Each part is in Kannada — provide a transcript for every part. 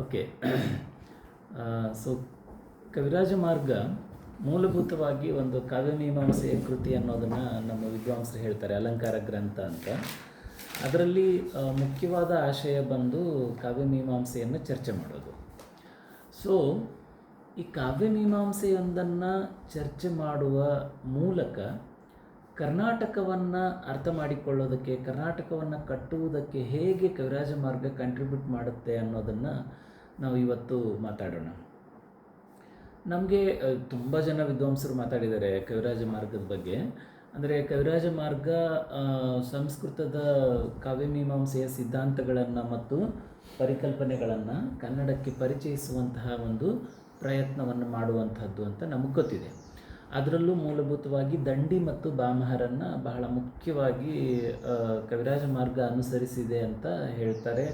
ಓಕೆ. ಸೊ ಕವಿರಾಜ ಮಾರ್ಗ ಮೂಲಭೂತವಾಗಿ ಒಂದು ಕಾವ್ಯಮೀಮಾಂಸೆಯ ಕೃತಿ ಅನ್ನೋದನ್ನು ನಮ್ಮ ವಿದ್ವಾಂಸರು ಹೇಳ್ತಾರೆ, ಅಲಂಕಾರ ಗ್ರಂಥ ಅಂತ. ಅದರಲ್ಲಿ ಮುಖ್ಯವಾದ ಆಶಯ ಬಂದು ಕಾವ್ಯಮೀಮಾಂಸೆಯನ್ನು ಚರ್ಚೆ ಮಾಡೋದು. ಸೊ ಈ ಕಾವ್ಯಮೀಮಾಂಸೆಯೊಂದನ್ನು ಚರ್ಚೆ ಮಾಡುವ ಮೂಲಕ ಕರ್ನಾಟಕವನ್ನು ಅರ್ಥ ಮಾಡಿಕೊಳ್ಳೋದಕ್ಕೆ, ಕರ್ನಾಟಕವನ್ನು ಕಟ್ಟುವುದಕ್ಕೆ ಹೇಗೆ ಕವಿರಾಜ ಮಾರ್ಗ ಕಂಟ್ರಿಬ್ಯೂಟ್ ಮಾಡುತ್ತೆ ಅನ್ನೋದನ್ನು ನಾವು ಇವತ್ತು ಮಾತಾಡೋಣ. ನಮಗೆ ತುಂಬ ಜನ ವಿದ್ವಾಂಸರು ಮಾತಾಡಿದ್ದಾರೆ ಕವಿರಾಜ ಮಾರ್ಗದ ಬಗ್ಗೆ. ಅಂದರೆ ಕವಿರಾಜ ಮಾರ್ಗ ಸಂಸ್ಕೃತದ ಕಾವ್ಯಮೀಮಾಂಸೆಯ ಸಿದ್ಧಾಂತಗಳನ್ನು ಮತ್ತು ಪರಿಕಲ್ಪನೆಗಳನ್ನು ಕನ್ನಡಕ್ಕೆ ಪರಿಚಯಿಸುವಂತಹ ಒಂದು ಪ್ರಯತ್ನವನ್ನು ಮಾಡುವಂಥದ್ದು ಅಂತ ನಮಗೆ ಗೊತ್ತಿದೆ. ಅದರಲ್ಲೂ ಮೂಲಭೂತವಾಗಿ ದಂಡಿ ಮತ್ತು ಭಾಮಹರನ್ನು ಬಹಳ ಮುಖ್ಯವಾಗಿ ಕವಿರಾಜ ಮಾರ್ಗ ಅನುಸರಿಸಿದೆ ಅಂತ ಹೇಳ್ತಾರೆ.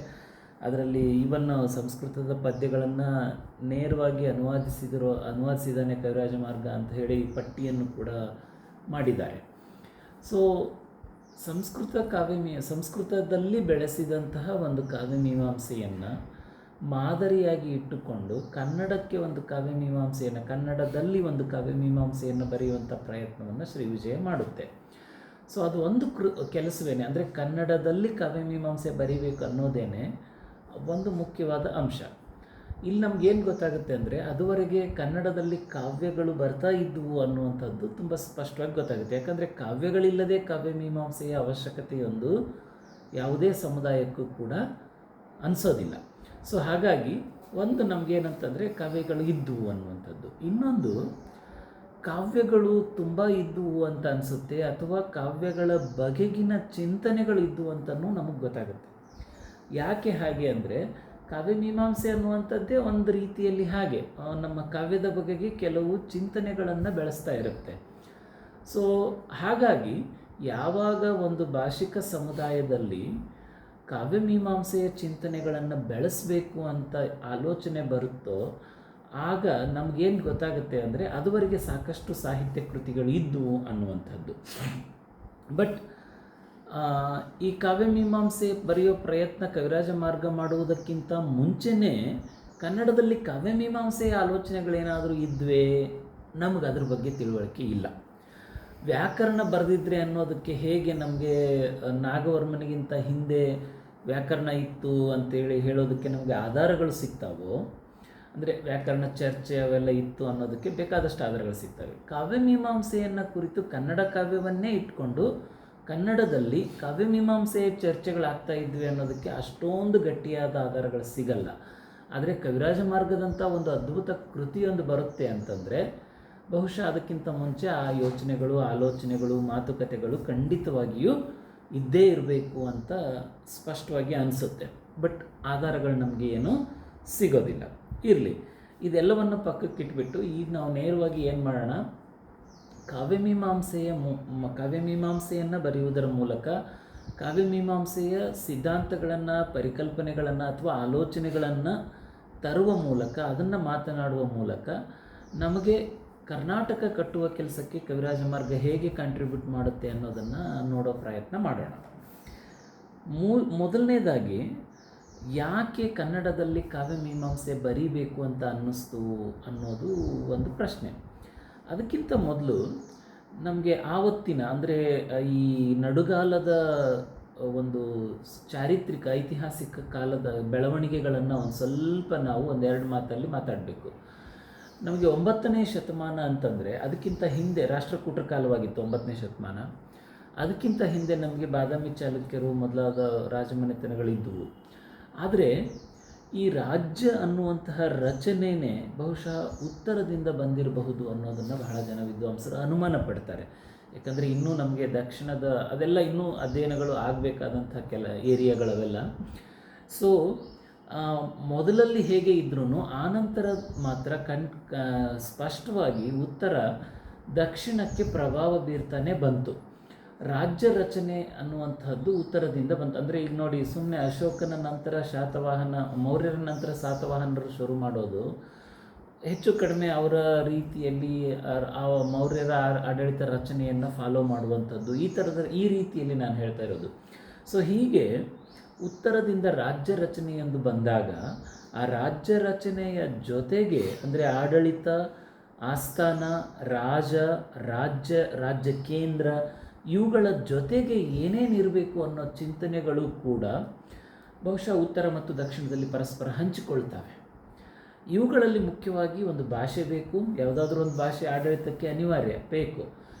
ಇವನ್ ಸಂಸ್ಕೃತದ ಪದ್ಯಗಳನ್ನು ನೇರವಾಗಿ ಅನುವಾದಿಸಿದಾನೆ ಕವಿರಾಜ ಮಾರ್ಗ ಅಂತ ಹೇಳಿ ಪಟ್ಟಿಯನ್ನು ಕೂಡ ಮಾಡಿದ್ದಾರೆ. ಸೊ ಸಂಸ್ಕೃತದಲ್ಲಿ ಬೆಳೆಸಿದಂತಹ ಒಂದು ಕಾವ್ಯಮೀಮಾಂಸೆಯನ್ನು ಮಾದರಿಯಾಗಿ ಇಟ್ಟುಕೊಂಡು ಕನ್ನಡಕ್ಕೆ ಒಂದು ಕಾವ್ಯಮೀಮಾಂಸೆಯನ್ನು, ಕನ್ನಡದಲ್ಲಿ ಒಂದು ಕಾವ್ಯಮೀಮಾಂಸೆಯನ್ನು ಬರೆಯುವಂಥ ಪ್ರಯತ್ನವನ್ನು ಶ್ರೀ ವಿಜಯ ಮಾಡುತ್ತೆ. ಸೊ ಅದು ಒಂದು ಕೆಲಸವೇನೆ, ಅಂದರೆ ಕನ್ನಡದಲ್ಲಿ ಕಾವ್ಯಮೀಮಾಂಸೆ ಬರೀಬೇಕು ಅನ್ನೋದೇನೆ ಒಂದು ಮುಖ್ಯವಾದ ಅಂಶ. ಇಲ್ಲಿ ನಮಗೇನು ಗೊತ್ತಾಗುತ್ತೆ ಅಂದರೆ, ಅದುವರೆಗೆ ಕನ್ನಡದಲ್ಲಿ ಕಾವ್ಯಗಳು ಬರ್ತಾ ಇದ್ವು ಅನ್ನುವಂಥದ್ದು ತುಂಬ ಸ್ಪಷ್ಟವಾಗಿ ಗೊತ್ತಾಗುತ್ತೆ. ಯಾಕಂದರೆ ಕಾವ್ಯಗಳಿಲ್ಲದೆ ಕಾವ್ಯಮೀಮಾಂಸೆಯ ಅವಶ್ಯಕತೆಯೊಂದು ಯಾವುದೇ ಸಮುದಾಯಕ್ಕೂ ಕೂಡ ಅನಿಸೋದಿಲ್ಲ. ಸೊ ಹಾಗಾಗಿ ಒಂದು ನಮಗೇನಂತಂದರೆ ಕಾವ್ಯಗಳು ಇದ್ದವು ಅನ್ನುವಂಥದ್ದು. ಇನ್ನೊಂದು, ಕಾವ್ಯಗಳು ತುಂಬ ಇದ್ದವು ಅಂತ ಅನಿಸುತ್ತೆ, ಅಥವಾ ಕಾವ್ಯಗಳ ಬಗೆಗಿನ ಚಿಂತನೆಗಳು ಇದ್ದವು ಅಂತಲೂ ನಮಗೆ ಗೊತ್ತಾಗುತ್ತೆ. ಯಾಕೆ ಹಾಗೆ ಅಂದರೆ, ಕಾವ್ಯಮೀಮಾಂಸೆ ಅನ್ನುವಂಥದ್ದೇ ಒಂದು ರೀತಿಯಲ್ಲಿ ಹಾಗೆ ನಮ್ಮ ಕಾವ್ಯದ ಬಗೆಗೆ ಕೆಲವು ಚಿಂತನೆಗಳನ್ನು ಬೆಳೆಸ್ತಾ ಇರುತ್ತೆ. ಸೊ ಹಾಗಾಗಿ ಯಾವಾಗ ಒಂದು ಭಾಷಿಕ ಸಮುದಾಯದಲ್ಲಿ ಕಾವ್ಯಮೀಮಾಂಸೆಯ ಚಿಂತನೆಗಳನ್ನು ಬೆಳೆಸಬೇಕು ಅಂತ ಆಲೋಚನೆ ಬರುತ್ತೋ, ಆಗ ನಮಗೇನು ಗೊತ್ತಾಗುತ್ತೆ ಅಂದರೆ ಅದುವರೆಗೆ ಸಾಕಷ್ಟು ಸಾಹಿತ್ಯ ಕೃತಿಗಳು ಇದ್ದವು ಅನ್ನುವಂಥದ್ದು. ಬಟ್ ಈ ಕಾವ್ಯಮೀಮಾಂಸೆ ಬರೆಯೋ ಪ್ರಯತ್ನ ಕವಿರಾಜ ಮಾರ್ಗ ಮಾಡುವುದಕ್ಕಿಂತ ಮುಂಚೆನೇ ಕನ್ನಡದಲ್ಲಿ ಕಾವ್ಯಮೀಮಾಂಸೆಯ ಆಲೋಚನೆಗಳೇನಾದರೂ ಇದ್ವೇ, ನಮಗೆ ಅದ್ರ ಬಗ್ಗೆ ತಿಳುವಳಿಕೆ ಇಲ್ಲ. ವ್ಯಾಕರಣ ಬರೆದಿದ್ರೆ ಅನ್ನೋದಕ್ಕೆ ಹೇಗೆ ನಮಗೆ ನಾಗವರ್ಮನಿಗಿಂತ ಹಿಂದೆ ವ್ಯಾಕರಣ ಇತ್ತು ಅಂತೇಳಿ ಹೇಳೋದಕ್ಕೆ ನಮಗೆ ಆಧಾರಗಳು ಸಿಗ್ತಾವೋ, ಅಂದರೆ ವ್ಯಾಕರಣ ಚರ್ಚೆ ಅವೆಲ್ಲ ಇತ್ತು ಅನ್ನೋದಕ್ಕೆ ಬೇಕಾದಷ್ಟು ಆಧಾರಗಳು ಸಿಗ್ತವೆ. ಕಾವ್ಯಮೀಮಾಂಸೆಯನ್ನು ಕುರಿತು ಕನ್ನಡ ಕಾವ್ಯವನ್ನೇ ಇಟ್ಕೊಂಡು ಕನ್ನಡದಲ್ಲಿ ಕಾವ್ಯಮೀಮಾಂಸೆಯ ಚರ್ಚೆಗಳಾಗ್ತಾ ಇದ್ವಿ ಅನ್ನೋದಕ್ಕೆ ಅಷ್ಟೊಂದು ಗಟ್ಟಿಯಾದ ಆಧಾರಗಳು ಸಿಗಲ್ಲ. ಆದರೆ ಕವಿರಾಜ ಮಾರ್ಗದಂಥ ಒಂದು ಅದ್ಭುತ ಕೃತಿಯೊಂದು ಬರುತ್ತೆ ಅಂತಂದರೆ ಬಹುಶಃ ಅದಕ್ಕಿಂತ ಮುಂಚೆ ಆ ಯೋಚನೆಗಳು, ಆಲೋಚನೆಗಳು, ಮಾತುಕತೆಗಳು ಖಂಡಿತವಾಗಿಯೂ ಇದ್ದೇ ಇರಬೇಕು ಅಂತ ಸ್ಪಷ್ಟವಾಗಿ ಅನಿಸುತ್ತೆ. ಬಟ್ ಆಧಾರಗಳು ನಮಗೆ ಏನು ಸಿಗೋದಿಲ್ಲ. ಇರಲಿ, ಇದೆಲ್ಲವನ್ನು ಪಕ್ಕಕ್ಕಿಟ್ಬಿಟ್ಟು ಈಗ ನಾವು ನೇರವಾಗಿ ಏನು ಮಾಡೋಣ, ಕಾವ್ಯಮೀಮಾಂಸೆಯನ್ನು ಬರೆಯುವುದರ ಮೂಲಕ ಕಾವ್ಯಮೀಮಾಂಸೆಯ ಸಿದ್ಧಾಂತಗಳನ್ನು, ಪರಿಕಲ್ಪನೆಗಳನ್ನು ಅಥವಾ ಆಲೋಚನೆಗಳನ್ನು ತರುವ ಮೂಲಕ, ಅದನ್ನು ಮಾತನಾಡುವ ಮೂಲಕ ನಮಗೆ ಕರ್ನಾಟಕ ಕಟ್ಟುವ ಕೆಲಸಕ್ಕೆ ಕವಿರಾಜ ಮಾರ್ಗ ಹೇಗೆ ಕಾಂಟ್ರಿಬ್ಯೂಟ್ ಮಾಡುತ್ತೆ ಅನ್ನೋದನ್ನು ನೋಡೋ ಪ್ರಯತ್ನ ಮಾಡೋಣ. ಮೊದಲನೇದಾಗಿ, ಯಾಕೆ ಕನ್ನಡದಲ್ಲಿ ಕಾವ್ಯಮೀಮಾಂಸೆ ಬರೀಬೇಕು ಅಂತ ಅನ್ನಿಸ್ತು ಅನ್ನೋದು ಒಂದು ಪ್ರಶ್ನೆ. ಅದಕ್ಕಿಂತ ಮೊದಲು ನಮಗೆ ಆವತ್ತಿನ, ಅಂದರೆ ಈ ನಡುಗಾಲದ ಒಂದು ಚಾರಿತ್ರಿಕ ಐತಿಹಾಸಿಕ ಕಾಲದ ಬೆಳವಣಿಗೆಗಳನ್ನು ಒಂದು ಸ್ವಲ್ಪ ನಾವು ಒಂದೆರಡು ಮಾತಲ್ಲಿ ಮಾತಾಡಬೇಕು. ನಮಗೆ 9ನೇ ಶತಮಾನ ಅಂತಂದರೆ ಅದಕ್ಕಿಂತ ಹಿಂದೆ ರಾಷ್ಟ್ರಕೂಟರ ಕಾಲವಾಗಿತ್ತು 9ನೇ ಶತಮಾನ. ಅದಕ್ಕಿಂತ ಹಿಂದೆ ನಮಗೆ ಬಾದಾಮಿ ಚಾಲುಕ್ಯರು ಮೊದಲಾದ ರಾಜಮನೆತನಗಳಿದ್ದವು. ಆದರೆ ಈ ರಾಜ್ಯ ಅನ್ನುವಂತಹ ರಚನೆಯೇ ಬಹುಶಃ ಉತ್ತರದಿಂದ ಬಂದಿರಬಹುದು ಅನ್ನೋದನ್ನು ಬಹಳ ಜನ ವಿದ್ವಾಂಸರು ಅನುಮಾನ ಪಡ್ತಾರೆ. ಯಾಕಂದರೆ ಇನ್ನೂ ನಮಗೆ ದಕ್ಷಿಣದ ಅದೆಲ್ಲ ಇನ್ನೂ ಅಧ್ಯಯನಗಳು ಆಗಬೇಕಾದಂಥ ಏರಿಯಾಗಳವೆಲ್ಲ. ಸೊ ಮೊದಲಲ್ಲಿ ಹೇಗೆ ಇದ್ರೂ ಆನಂತರ ಮಾತ್ರ ಸ್ಪಷ್ಟವಾಗಿ ಉತ್ತರ ದಕ್ಷಿಣಕ್ಕೆ ಪ್ರಭಾವ ಬೀರ್ತಾನೆ ಬಂತು. ರಾಜ್ಯ ರಚನೆ ಅನ್ನುವಂಥದ್ದು ಉತ್ತರದಿಂದ ಬಂತು. ಅಂದರೆ ಈಗ ನೋಡಿ, ಸುಮ್ಮನೆ ಅಶೋಕನ ನಂತರ ಮೌರ್ಯರ ನಂತರ ಶಾತವಾಹನರು ಶುರು ಮಾಡೋದು ಹೆಚ್ಚು ಕಡಿಮೆ ಅವರ ರೀತಿಯಲ್ಲಿ ಆ ಮೌರ್ಯರ ಆಡಳಿತ ರಚನೆಯನ್ನು ಫಾಲೋ ಮಾಡುವಂಥದ್ದು, ಈ ರೀತಿಯಲ್ಲಿ ನಾನು ಹೇಳ್ತಾ ಇರೋದು. ಸೊ ಹೀಗೆ ಉತ್ತರದಿಂದ ರಾಜ್ಯ ರಚನೆಯೊಂದು ಬಂದಾಗ ಆ ರಾಜ್ಯ ರಚನೆಯ ಜೊತೆಗೆ ಅಂದರೆ ಆಡಳಿತ, ಆಸ್ಥಾನ, ರಾಜ್ಯ ಕೇಂದ್ರ ಇವುಗಳ ಜೊತೆಗೆ ಏನೇನಿರಬೇಕು ಅನ್ನೋ ಚಿಂತನೆಗಳು ಕೂಡ ಬಹುಶಃ ಉತ್ತರ ಮತ್ತು ದಕ್ಷಿಣದಲ್ಲಿ ಪರಸ್ಪರ ಹಂಚಿಕೊಳ್ತವೆ. ಇವುಗಳಲ್ಲಿ ಮುಖ್ಯವಾಗಿ ಒಂದು ಭಾಷೆ ಬೇಕು, ಯಾವುದಾದ್ರೂ ಒಂದು ಭಾಷೆ ಆಡಳಿತಕ್ಕೆ ಅನಿವಾರ್ಯ ಬೇಕು.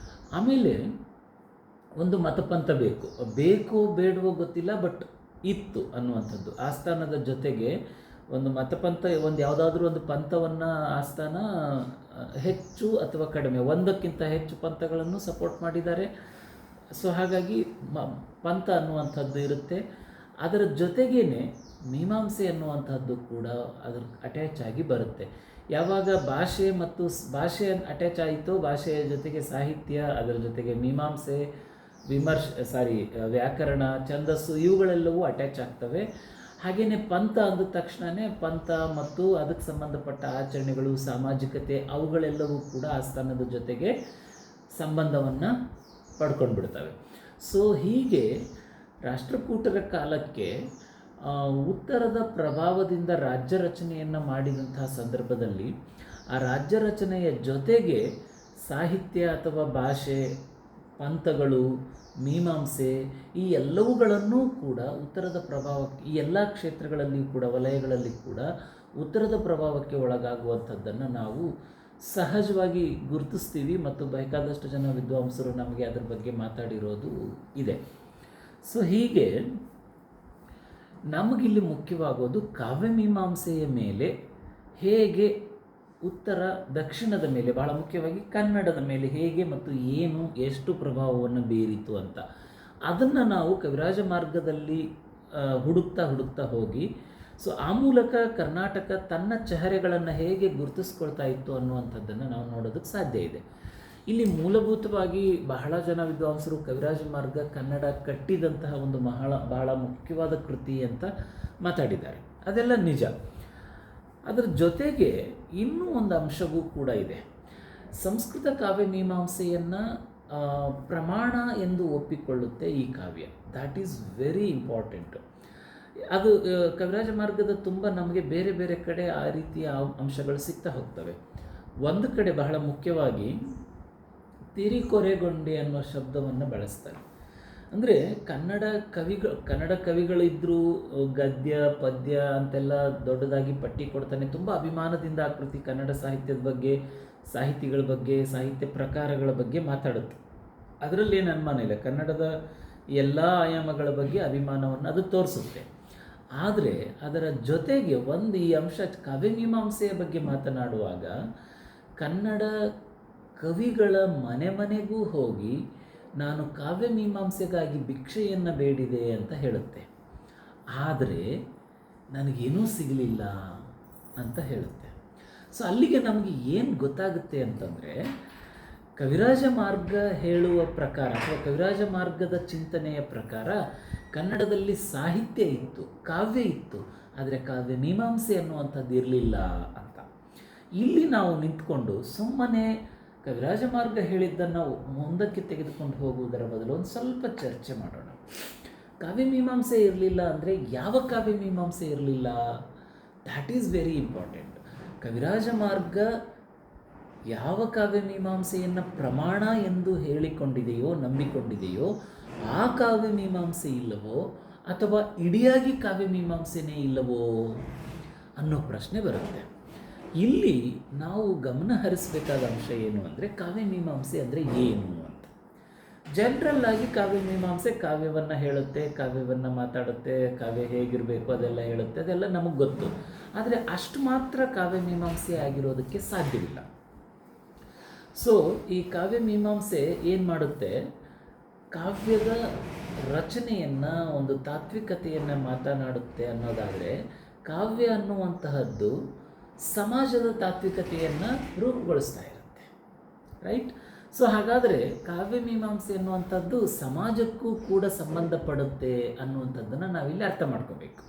ಆಮೇಲೆ ಒಂದು ಮತಪಂಥ ಬೇಕೋ ಬೇಡವೋ ಗೊತ್ತಿಲ್ಲ, ಬಟ್ ಇತ್ತು ಅನ್ನುವಂಥದ್ದು. ಆಸ್ಥಾನದ ಜೊತೆಗೆ ಒಂದು ಮತಪಂಥ, ಒಂದು ಯಾವುದಾದ್ರೂ ಒಂದು ಪಂಥವನ್ನು ಆಸ್ಥಾನ ಹೆಚ್ಚು ಅಥವಾ ಕಡಿಮೆ ಒಂದಕ್ಕಿಂತ ಹೆಚ್ಚು ಪಂಥಗಳನ್ನು ಸಪೋರ್ಟ್ ಮಾಡಿದ್ದಾರೆ. ಸೊ ಹಾಗಾಗಿ ಪಂಥ ಅನ್ನುವಂಥದ್ದು ಇರುತ್ತೆ. ಅದರ ಜೊತೆಗೇ ಮೀಮಾಂಸೆ ಅನ್ನುವಂಥದ್ದು ಕೂಡ ಅದರ ಅಟ್ಯಾಚ್ ಆಗಿ ಬರುತ್ತೆ. ಯಾವಾಗ ಭಾಷೆ ಅಟ್ಯಾಚ್ ಆಯಿತೋ, ಭಾಷೆಯ ಜೊತೆಗೆ ಸಾಹಿತ್ಯ, ಅದರ ಜೊತೆಗೆ ಮೀಮಾಂಸೆ, ವ್ಯಾಕರಣ, ಛಂದಸ್ಸು ಇವುಗಳೆಲ್ಲವೂ ಅಟ್ಯಾಚ್ ಆಗ್ತವೆ. ಹಾಗೆಯೇ ಪಂಥ ಅಂದ ತಕ್ಷಣವೇ ಪಂಥ ಮತ್ತು ಅದಕ್ಕೆ ಸಂಬಂಧಪಟ್ಟ ಆಚರಣೆಗಳು, ಸಾಮಾಜಿಕತೆ ಅವುಗಳೆಲ್ಲವೂ ಕೂಡ ಆಸ್ಥಾನದ ಜೊತೆಗೆ ಸಂಬಂಧವನ್ನು ಪಡ್ಕೊಂಡು ಬಿಡ್ತವೆ. ಸೊ ಹೀಗೆ ರಾಷ್ಟ್ರಕೂಟರ ಕಾಲಕ್ಕೆ ಉತ್ತರದ ಪ್ರಭಾವದಿಂದ ರಾಜ್ಯ ರಚನೆಯನ್ನು ಮಾಡಿದಂತಹ ಸಂದರ್ಭದಲ್ಲಿ ಆ ರಾಜ್ಯ ರಚನೆಯ ಜೊತೆಗೆ ಸಾಹಿತ್ಯ ಅಥವಾ ಭಾಷೆ, ಪಂಥಗಳು, ಮೀಮಾಂಸೆ ಈ ಎಲ್ಲವುಗಳನ್ನು ಕೂಡ ಉತ್ತರದ ಪ್ರಭಾವಕ್ಕೆ, ಈ ಎಲ್ಲ ಕ್ಷೇತ್ರಗಳಲ್ಲಿಯೂ ಕೂಡ, ವಲಯಗಳಲ್ಲಿ ಕೂಡ ಉತ್ತರದ ಪ್ರಭಾವಕ್ಕೆ ಒಳಗಾಗುವಂಥದ್ದನ್ನು ನಾವು ಸಹಜವಾಗಿ ಗುರುತಿಸ್ತೀವಿ ಮತ್ತು ಬೇಕಾದಷ್ಟು ಜನ ವಿದ್ವಾಂಸರು ನಮಗೆ ಅದರ ಬಗ್ಗೆ ಮಾತಾಡಿರೋದು ಇದೆ. ಸೊ ಹೀಗೆ ನಮಗಿಲ್ಲಿ ಮುಖ್ಯವಾಗೋದು ಕಾವ್ಯಮೀಮಾಂಸೆಯ ಮೇಲೆ ಹೇಗೆ ಉತ್ತರ ದಕ್ಷಿಣದ ಮೇಲೆ, ಭಾಳ ಮುಖ್ಯವಾಗಿ ಕನ್ನಡದ ಮೇಲೆ ಹೇಗೆ ಮತ್ತು ಏನು ಎಷ್ಟು ಪ್ರಭಾವವನ್ನು ಬೀರಿತು ಅಂತ ಅದನ್ನು ನಾವು ಕವಿರಾಜ ಮಾರ್ಗದಲ್ಲಿ ಹುಡುಕ್ತಾ ಹೋಗಿ, ಸೊ ಆ ಮೂಲಕ ಕರ್ನಾಟಕ ತನ್ನ ಚಹರೆಗಳನ್ನು ಹೇಗೆ ಗುರುತಿಸ್ಕೊಳ್ತಾ ಇತ್ತು ಅನ್ನುವಂಥದ್ದನ್ನು ನಾವು ನೋಡೋದಕ್ಕೆ ಸಾಧ್ಯ ಇದೆ. ಇಲ್ಲಿ ಮೂಲಭೂತವಾಗಿ ಬಹಳ ಜನ ವಿದ್ವಾಂಸರು ಕವಿರಾಜ ಮಾರ್ಗ ಕನ್ನಡ ಕಟ್ಟಿದಂತಹ ಒಂದು ಬಹಳ ಮುಖ್ಯವಾದ ಕೃತಿ ಅಂತ ಮಾತಾಡಿದ್ದಾರೆ. ಅದೆಲ್ಲ ನಿಜ. ಅದರ ಜೊತೆಗೆ ಇನ್ನೂ ಒಂದು ಅಂಶವೂ ಕೂಡ ಇದೆ. ಸಂಸ್ಕೃತ ಕಾವ್ಯ ಮೀಮಾಂಸೆಯನ್ನು ಪ್ರಮಾಣ ಎಂದು ಒಪ್ಪಿಕೊಳ್ಳುತ್ತೆ ಈ ಕಾವ್ಯ. That is very important. ಅದು ಕವಿರಾಜ ಮಾರ್ಗದ ತುಂಬ ನಮಗೆ ಬೇರೆ ಬೇರೆ ಕಡೆ ಆ ರೀತಿಯ ಅಂಶಗಳು ಸಿಗ್ತಾ ಹೋಗ್ತವೆ. ಒಂದು ಕಡೆ ಬಹಳ ಮುಖ್ಯವಾಗಿ ತಿರಿಕೊರೆಗೊಂಡೆ ಅನ್ನೋ ಶಬ್ದವನ್ನು ಬಳಸ್ತಾರೆ. ಅಂದರೆ ಕನ್ನಡ ಕವಿಗಳಿದ್ದರೂ ಗದ್ಯ ಪದ್ಯ ಅಂತೆಲ್ಲ ದೊಡ್ಡದಾಗಿ ಪಟ್ಟಿ ಕೊಡ್ತಾನೆ. ತುಂಬ ಅಭಿಮಾನದಿಂದ ಆ ಕೃತಿ ಕನ್ನಡ ಸಾಹಿತ್ಯದ ಬಗ್ಗೆ, ಸಾಹಿತಿಗಳ ಬಗ್ಗೆ, ಸಾಹಿತ್ಯ ಪ್ರಕಾರಗಳ ಬಗ್ಗೆ ಮಾತಾಡುತ್ತೆ. ಅದರಲ್ಲೇನು ಅನುಮಾನ ಇಲ್ಲ, ಕನ್ನಡದ ಎಲ್ಲ ಆಯಾಮಗಳ ಬಗ್ಗೆ ಅಭಿಮಾನವನ್ನು ಅದು ತೋರಿಸುತ್ತೆ. ಆದರೆ ಅದರ ಜೊತೆಗೆ ಒಂದು ಈ ಅಂಶ ಕಾವ್ಯಮೀಮಾಂಸೆಯ ಬಗ್ಗೆ ಮಾತನಾಡುವಾಗ ಕನ್ನಡ ಕವಿಗಳ ಮನೆಗೂ ಹೋಗಿ ನಾನು ಕಾವ್ಯಮೀಮಾಂಸೆಗಾಗಿ ಭಿಕ್ಷೆಯನ್ನು ಬೇಡಿದೆ ಅಂತ ಹೇಳುತ್ತೆ. ಆದರೆ ನನಗೇನೂ ಸಿಗಲಿಲ್ಲ ಅಂತ ಹೇಳುತ್ತೆ. ಸೊ ಅಲ್ಲಿಗೆ ನಮಗೆ ಏನು ಗೊತ್ತಾಗುತ್ತೆ ಅಂತಂದರೆ, ಕವಿರಾಜ ಮಾರ್ಗ ಹೇಳುವ ಪ್ರಕಾರ ಅಥವಾ ಕವಿರಾಜ ಮಾರ್ಗದ ಚಿಂತನೆಯ ಪ್ರಕಾರ ಕನ್ನಡದಲ್ಲಿ ಸಾಹಿತ್ಯ ಇತ್ತು, ಕಾವ್ಯ ಇತ್ತು, ಆದರೆ ಕಾವ್ಯ ಮೀಮಾಂಸೆ ಅನ್ನುವಂಥದ್ದು ಇರಲಿಲ್ಲ ಅಂತ. ಇಲ್ಲಿ ನಾವು ನಿಂತ್ಕೊಂಡು ಸುಮ್ಮನೆ ಕವಿರಾಜ ಮಾರ್ಗ ಹೇಳಿದ್ದನ್ನು ಮುಂದಕ್ಕೆ ತೆಗೆದುಕೊಂಡು ಹೋಗುವುದರ ಬದಲು ಒಂದು ಸ್ವಲ್ಪ ಚರ್ಚೆ ಮಾಡೋಣ. ಕಾವ್ಯಮೀಮಾಂಸೆ ಇರಲಿಲ್ಲ ಅಂದರೆ ಯಾವ ಕಾವ್ಯಮೀಮಾಂಸೆ ಇರಲಿಲ್ಲ? That is very important. Kavirajamarga ಯಾವ ಕಾವ್ಯಮೀಮಾಂಸೆಯನ್ನು ಪ್ರಮಾಣ ಎಂದು ಹೇಳಿಕೊಂಡಿದೆಯೋ, ನಂಬಿಕೊಂಡಿದೆಯೋ ಆ ಕಾವ್ಯಮೀಮಾಂಸೆ ಇಲ್ಲವೋ ಅಥವಾ ಇಡಿಯಾಗಿ ಕಾವ್ಯಮೀಮಾಂಸೆನೇ ಇಲ್ಲವೋ ಅನ್ನೋ ಪ್ರಶ್ನೆ ಬರುತ್ತೆ. ಇಲ್ಲಿ ನಾವು ಗಮನ ಹರಿಸಬೇಕಾದ ಅಂಶ ಏನು ಅಂದರೆ, ಕಾವ್ಯಮೀಮಾಂಸೆ ಅಂದರೆ ಏನು ಅಂತ. ಜನರಲ್ ಆಗಿ ಕಾವ್ಯಮೀಮಾಂಸೆ ಕಾವ್ಯವನ್ನು ಹೇಳುತ್ತೆ, ಕಾವ್ಯವನ್ನು ಮಾತಾಡುತ್ತೆ, ಕಾವ್ಯ ಹೇಗಿರಬೇಕು ಅದೆಲ್ಲ ಹೇಳುತ್ತೆ, ಅದೆಲ್ಲ ನಮಗೆ ಗೊತ್ತು. ಆದರೆ ಅಷ್ಟು ಮಾತ್ರ ಕಾವ್ಯಮೀಮಾಂಸೆ ಆಗಿರೋದಕ್ಕೆ ಸಾಧ್ಯವಿಲ್ಲ. ಸೊ ಈ ಕಾವ್ಯಮೀಮಾಂಸೆ ಏನು ಮಾಡುತ್ತೆ, ಕಾವ್ಯದ ರಚನೆಯನ್ನು, ಒಂದು ತಾತ್ವಿಕತೆಯನ್ನು ಮಾತನಾಡುತ್ತೆ ಅನ್ನೋದಾದರೆ, ಕಾವ್ಯ ಅನ್ನುವಂತಹದ್ದು ಸಮಾಜದ ತಾತ್ವಿಕತೆಯನ್ನು ರೂಪುಗೊಳಿಸ್ತಾ ಇರುತ್ತೆ, ರೈಟ್? ಸೊ ಹಾಗಾದರೆ ಕಾವ್ಯಮೀಮಾಂಸೆ ಅನ್ನುವಂಥದ್ದು ಸಮಾಜಕ್ಕೂ ಕೂಡ ಸಂಬಂಧಪಡುತ್ತೆ ಅನ್ನುವಂಥದ್ದನ್ನು ನಾವಿಲ್ಲಿ ಅರ್ಥ ಮಾಡ್ಕೋಬೇಕು.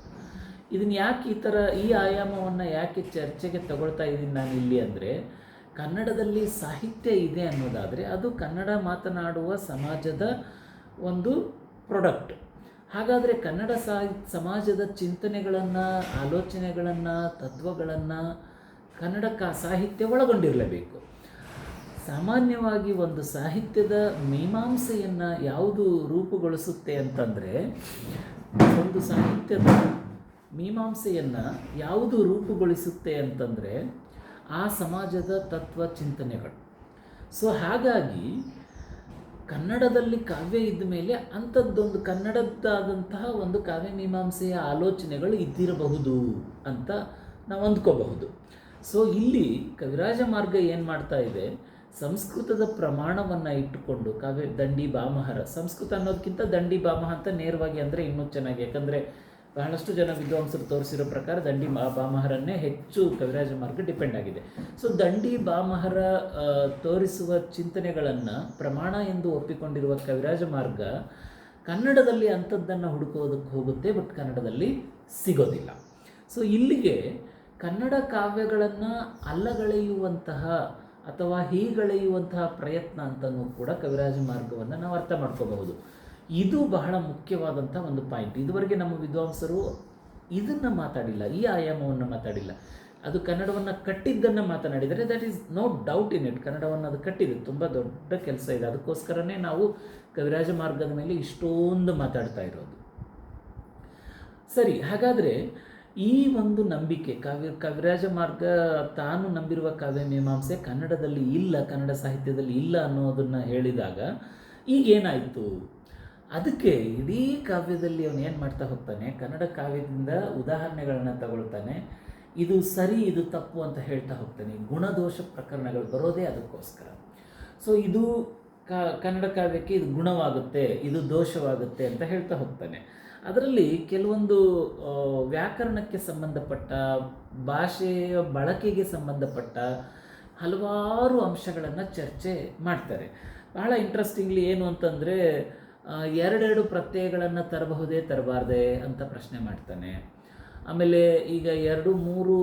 ಇದನ್ನು ಯಾಕೆ ಈ ಆಯಾಮವನ್ನು ಯಾಕೆ ಚರ್ಚೆಗೆ ತಗೊಳ್ತಾ ಇದ್ದೀನಿ ನಾನು ಇಲ್ಲಿ ಅಂದರೆ, ಕನ್ನಡದಲ್ಲಿ ಸಾಹಿತ್ಯ ಇದೆ ಅನ್ನೋದಾದರೆ ಅದು ಕನ್ನಡ ಮಾತನಾಡುವ ಸಮಾಜದ ಒಂದು ಪ್ರಾಡಕ್ಟ್. ಹಾಗಾದರೆ ಕನ್ನಡ ಸಮಾಜದ ಚಿಂತನೆಗಳನ್ನು, ಆಲೋಚನೆಗಳನ್ನು, ತತ್ವಗಳನ್ನು ಕನ್ನಡ ಸಾಹಿತ್ಯ ಒಳಗೊಂಡಿರಲೇಬೇಕು. ಸಾಮಾನ್ಯವಾಗಿ ಒಂದು ಸಾಹಿತ್ಯದ ಮೀಮಾಂಸೆಯನ್ನು ಯಾವುದು ರೂಪುಗೊಳಿಸುತ್ತೆ ಅಂತಂದರೆ, ಒಂದು ಸಾಹಿತ್ಯದ ಮೀಮಾಂಸೆಯನ್ನು ಯಾವುದು ರೂಪುಗೊಳಿಸುತ್ತೆ ಅಂತಂದರೆ ಆ ಸಮಾಜದ ತತ್ವ ಚಿಂತನೆಗಳು. ಸೊ ಹಾಗಾಗಿ ಕನ್ನಡದಲ್ಲಿ ಕಾವ್ಯ ಇದ್ದ ಮೇಲೆ ಅಂಥದ್ದೊಂದು ಕನ್ನಡದ್ದಾದಂತಹ ಒಂದು ಕಾವ್ಯ ಮೀಮಾಂಸೆಯ ಆಲೋಚನೆಗಳು ಇದ್ದಿರಬಹುದು ಅಂತ ನಾವು ಅಂದ್ಕೋಬಹುದು. ಸೊ ಇಲ್ಲಿ ಕವಿರಾಜ ಮಾರ್ಗ ಏನು ಮಾಡ್ತಾ ಇದೆ, ಸಂಸ್ಕೃತದ ಪ್ರಮಾಣವನ್ನು ಇಟ್ಟುಕೊಂಡು ಕಾವ್ಯ ದಂಡಿ ಭಾಮಹರ, ಸಂಸ್ಕೃತ ಅನ್ನೋದಕ್ಕಿಂತ ದಂಡಿ ಭಾಮಹ ಅಂತ ನೇರವಾಗಿ ಅಂದರೆ ಇನ್ನೂ ಚೆನ್ನಾಗಿ, ಯಾಕಂದರೆ ಬಹಳಷ್ಟು ಜನ ವಿದ್ವಾಂಸರು ತೋರಿಸಿರೋ ಪ್ರಕಾರ ದಂಡಿ ಭಾಮಹರನ್ನೇ ಹೆಚ್ಚು ಕವಿರಾಜ ಮಾರ್ಗ ಡಿಪೆಂಡ್ ಆಗಿದೆ. ಸೊ ದಂಡಿ ಭಾಮಹರ ತೋರಿಸುವ ಚಿಂತನೆಗಳನ್ನು ಪ್ರಮಾಣ ಎಂದು ಒಪ್ಪಿಕೊಂಡಿರುವ ಕವಿರಾಜ ಮಾರ್ಗ ಕನ್ನಡದಲ್ಲಿ ಅಂಥದ್ದನ್ನು ಹುಡುಕೋದಕ್ಕೆ ಹೋಗುತ್ತೆ, ಬಟ್ ಕನ್ನಡದಲ್ಲಿ ಸಿಗೋದಿಲ್ಲ. ಸೊ ಇಲ್ಲಿಗೆ ಕನ್ನಡ ಕಾವ್ಯಗಳನ್ನು ಅಲ್ಲಗಳೆಯುವಂತಹ ಅಥವಾ ಹೀಗಳೆಯುವಂತಹ ಪ್ರಯತ್ನ ಅಂತಲೂ ಕೂಡ ಕವಿರಾಜ ಮಾರ್ಗವನ್ನು ನಾವು ಅರ್ಥ ಮಾಡ್ಕೋಬಹುದು. ಇದು ಬಹಳ ಮುಖ್ಯವಾದಂಥ ಒಂದು ಪಾಯಿಂಟ್. ಇದುವರೆಗೆ ನಮ್ಮ ವಿದ್ವಾಂಸರು ಇದನ್ನು ಮಾತಾಡಿಲ್ಲ, ಈ ಆಯಾಮವನ್ನು ಮಾತಾಡಿಲ್ಲ. ಅದು ಕನ್ನಡವನ್ನು ಕಟ್ಟಿದ್ದನ್ನು ಮಾತನಾಡಿದರೆ that is no doubt in it. ಕನ್ನಡವನ್ನು ಅದು ಕಟ್ಟಿದೆ, ತುಂಬ ದೊಡ್ಡ ಕೆಲಸ ಇದೆ. ಅದಕ್ಕೋಸ್ಕರನೇ ನಾವು ಕವಿರಾಜ ಮಾರ್ಗದ ಮೇಲೆ ಇಷ್ಟೊಂದು ಮಾತಾಡ್ತಾ ಇರೋದು. ಸರಿ, ಹಾಗಾದರೆ ಈ ಒಂದು ನಂಬಿಕೆ ಕವಿರಾಜ ಮಾರ್ಗ ತಾನು ನಂಬಿರುವ ಕಾವ್ಯ ಮೀಮಾಂಸೆ ಕನ್ನಡದಲ್ಲಿ ಇಲ್ಲ, ಕನ್ನಡ ಸಾಹಿತ್ಯದಲ್ಲಿ ಇಲ್ಲ ಅನ್ನೋದನ್ನು ಹೇಳಿದಾಗ ಈಗೇನಾಯಿತು? ಅದಕ್ಕೆ ಇಡೀ ಕಾವ್ಯದಲ್ಲಿ ಅವನು ಏನು ಮಾಡ್ತಾ ಹೋಗ್ತಾನೆ, ಕನ್ನಡ ಕಾವ್ಯದಿಂದ ಉದಾಹರಣೆಗಳನ್ನು ತಗೊಳ್ತಾನೆ. ಇದು ಸರಿ, ಇದು ತಪ್ಪು ಅಂತ ಹೇಳ್ತಾ ಹೋಗ್ತಾನೆ. ಗುಣದೋಷ ಪ್ರಕರಣಗಳು ಬರೋದೇ ಅದಕ್ಕೋಸ್ಕರ. ಸೊ ಇದು ಕನ್ನಡ ಕಾವ್ಯಕ್ಕೆ ಇದು ಗುಣವಾಗುತ್ತೆ, ಇದು ದೋಷವಾಗುತ್ತೆ ಅಂತ ಹೇಳ್ತಾ ಹೋಗ್ತಾನೆ. ಅದರಲ್ಲಿ ಕೆಲವೊಂದು ವ್ಯಾಕರಣಕ್ಕೆ ಸಂಬಂಧಪಟ್ಟ, ಭಾಷೆಯ ಬಳಕೆಗೆ ಸಂಬಂಧಪಟ್ಟ ಹಲವಾರು ಅಂಶಗಳನ್ನು ಚರ್ಚೆ ಮಾಡ್ತಾರೆ. ಬಹಳ ಇಂಟ್ರೆಸ್ಟಿಂಗ್ಲಿ ಏನು ಅಂತಂದರೆ, ಎರಡೆರಡು ಪ್ರತ್ಯಯಗಳನ್ನು ತರಬಹುದೇ ತರಬಾರ್ದೆ ಅಂತ ಪ್ರಶ್ನೆ ಮಾಡ್ತಾನೆ. ಆಮೇಲೆ ಈಗ 2-3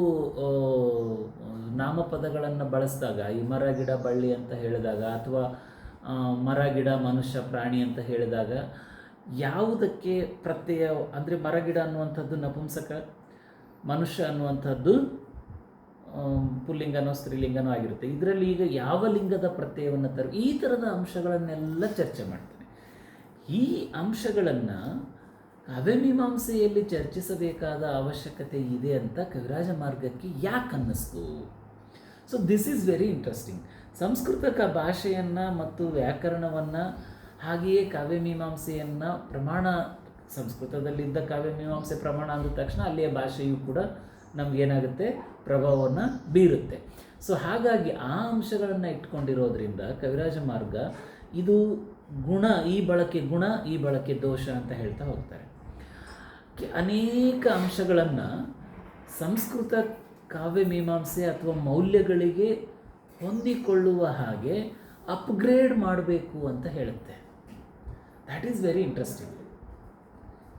ನಾಮಪದಗಳನ್ನು ಬಳಸಿದಾಗ, ಈ ಮರ ಗಿಡ ಬಳ್ಳಿ ಅಂತ ಹೇಳಿದಾಗ, ಅಥವಾ ಮರ ಗಿಡ ಮನುಷ್ಯ ಪ್ರಾಣಿ ಅಂತ ಹೇಳಿದಾಗ ಯಾವುದಕ್ಕೆ ಪ್ರತ್ಯಯ, ಅಂದರೆ ಮರಗಿಡ ಅನ್ನುವಂಥದ್ದು ನಪುಂಸಕ, ಮನುಷ್ಯ ಅನ್ನುವಂಥದ್ದು ಪುಲ್ಲಿಂಗನೋ ಸ್ತ್ರೀಲಿಂಗನೋ ಆಗಿರುತ್ತೆ. ಇದರಲ್ಲಿ ಈಗ ಯಾವ ಲಿಂಗದ ಪ್ರತ್ಯಯವನ್ನು ಈ ಥರದ ಅಂಶಗಳನ್ನೆಲ್ಲ ಚರ್ಚೆ ಮಾಡ್ತಾನೆ. ಈ ಅಂಶಗಳನ್ನು ಕಾವ್ಯಮೀಮಾಂಸೆಯಲ್ಲಿ ಚರ್ಚಿಸಬೇಕಾದ ಅವಶ್ಯಕತೆ ಇದೆ ಅಂತ ಕವಿರಾಜ ಮಾರ್ಗಕ್ಕೆ ಯಾಕೆ ಅನ್ನಿಸ್ತು? So this is very interesting. Sanskrit ಭಾಷೆಯನ್ನು ಮತ್ತು ವ್ಯಾಕರಣವನ್ನು, ಹಾಗೆಯೇ ಕಾವ್ಯಮೀಮಾಂಸೆಯನ್ನು ಪ್ರಮಾಣ, ಸಂಸ್ಕೃತದಲ್ಲಿದ್ದ ಕಾವ್ಯಮೀಮಾಂಸೆ ಪ್ರಮಾಣ ಅಂದ ತಕ್ಷಣ ಅಲ್ಲಿಯ ಭಾಷೆಯು ಕೂಡ ನಮಗೇನಾಗುತ್ತೆ, ಪ್ರಭಾವವನ್ನು ಬೀರುತ್ತೆ. ಸೊ ಹಾಗಾಗಿ ಆ ಅಂಶಗಳನ್ನು ಇಟ್ಕೊಂಡಿರೋದ್ರಿಂದ ಕವಿರಾಜ ಮಾರ್ಗ ಇದು ಗುಣ, ಈ ಬಳಕೆ ಗುಣ, ಈ ಬಳಕೆ ದೋಷ ಅಂತ ಹೇಳ್ತಾ ಹೋಗ್ತಾರೆ. ಅನೇಕ ಅಂಶಗಳನ್ನು ಸಂಸ್ಕೃತ ಕಾವ್ಯಮೀಮಾಂಸೆ ಅಥವಾ ಮೌಲ್ಯಗಳಿಗೆ ಹೊಂದಿಕೊಳ್ಳುವ ಹಾಗೆ ಅಪ್ಗ್ರೇಡ್ ಮಾಡಬೇಕು ಅಂತ ಹೇಳುತ್ತೆ. That is very interesting.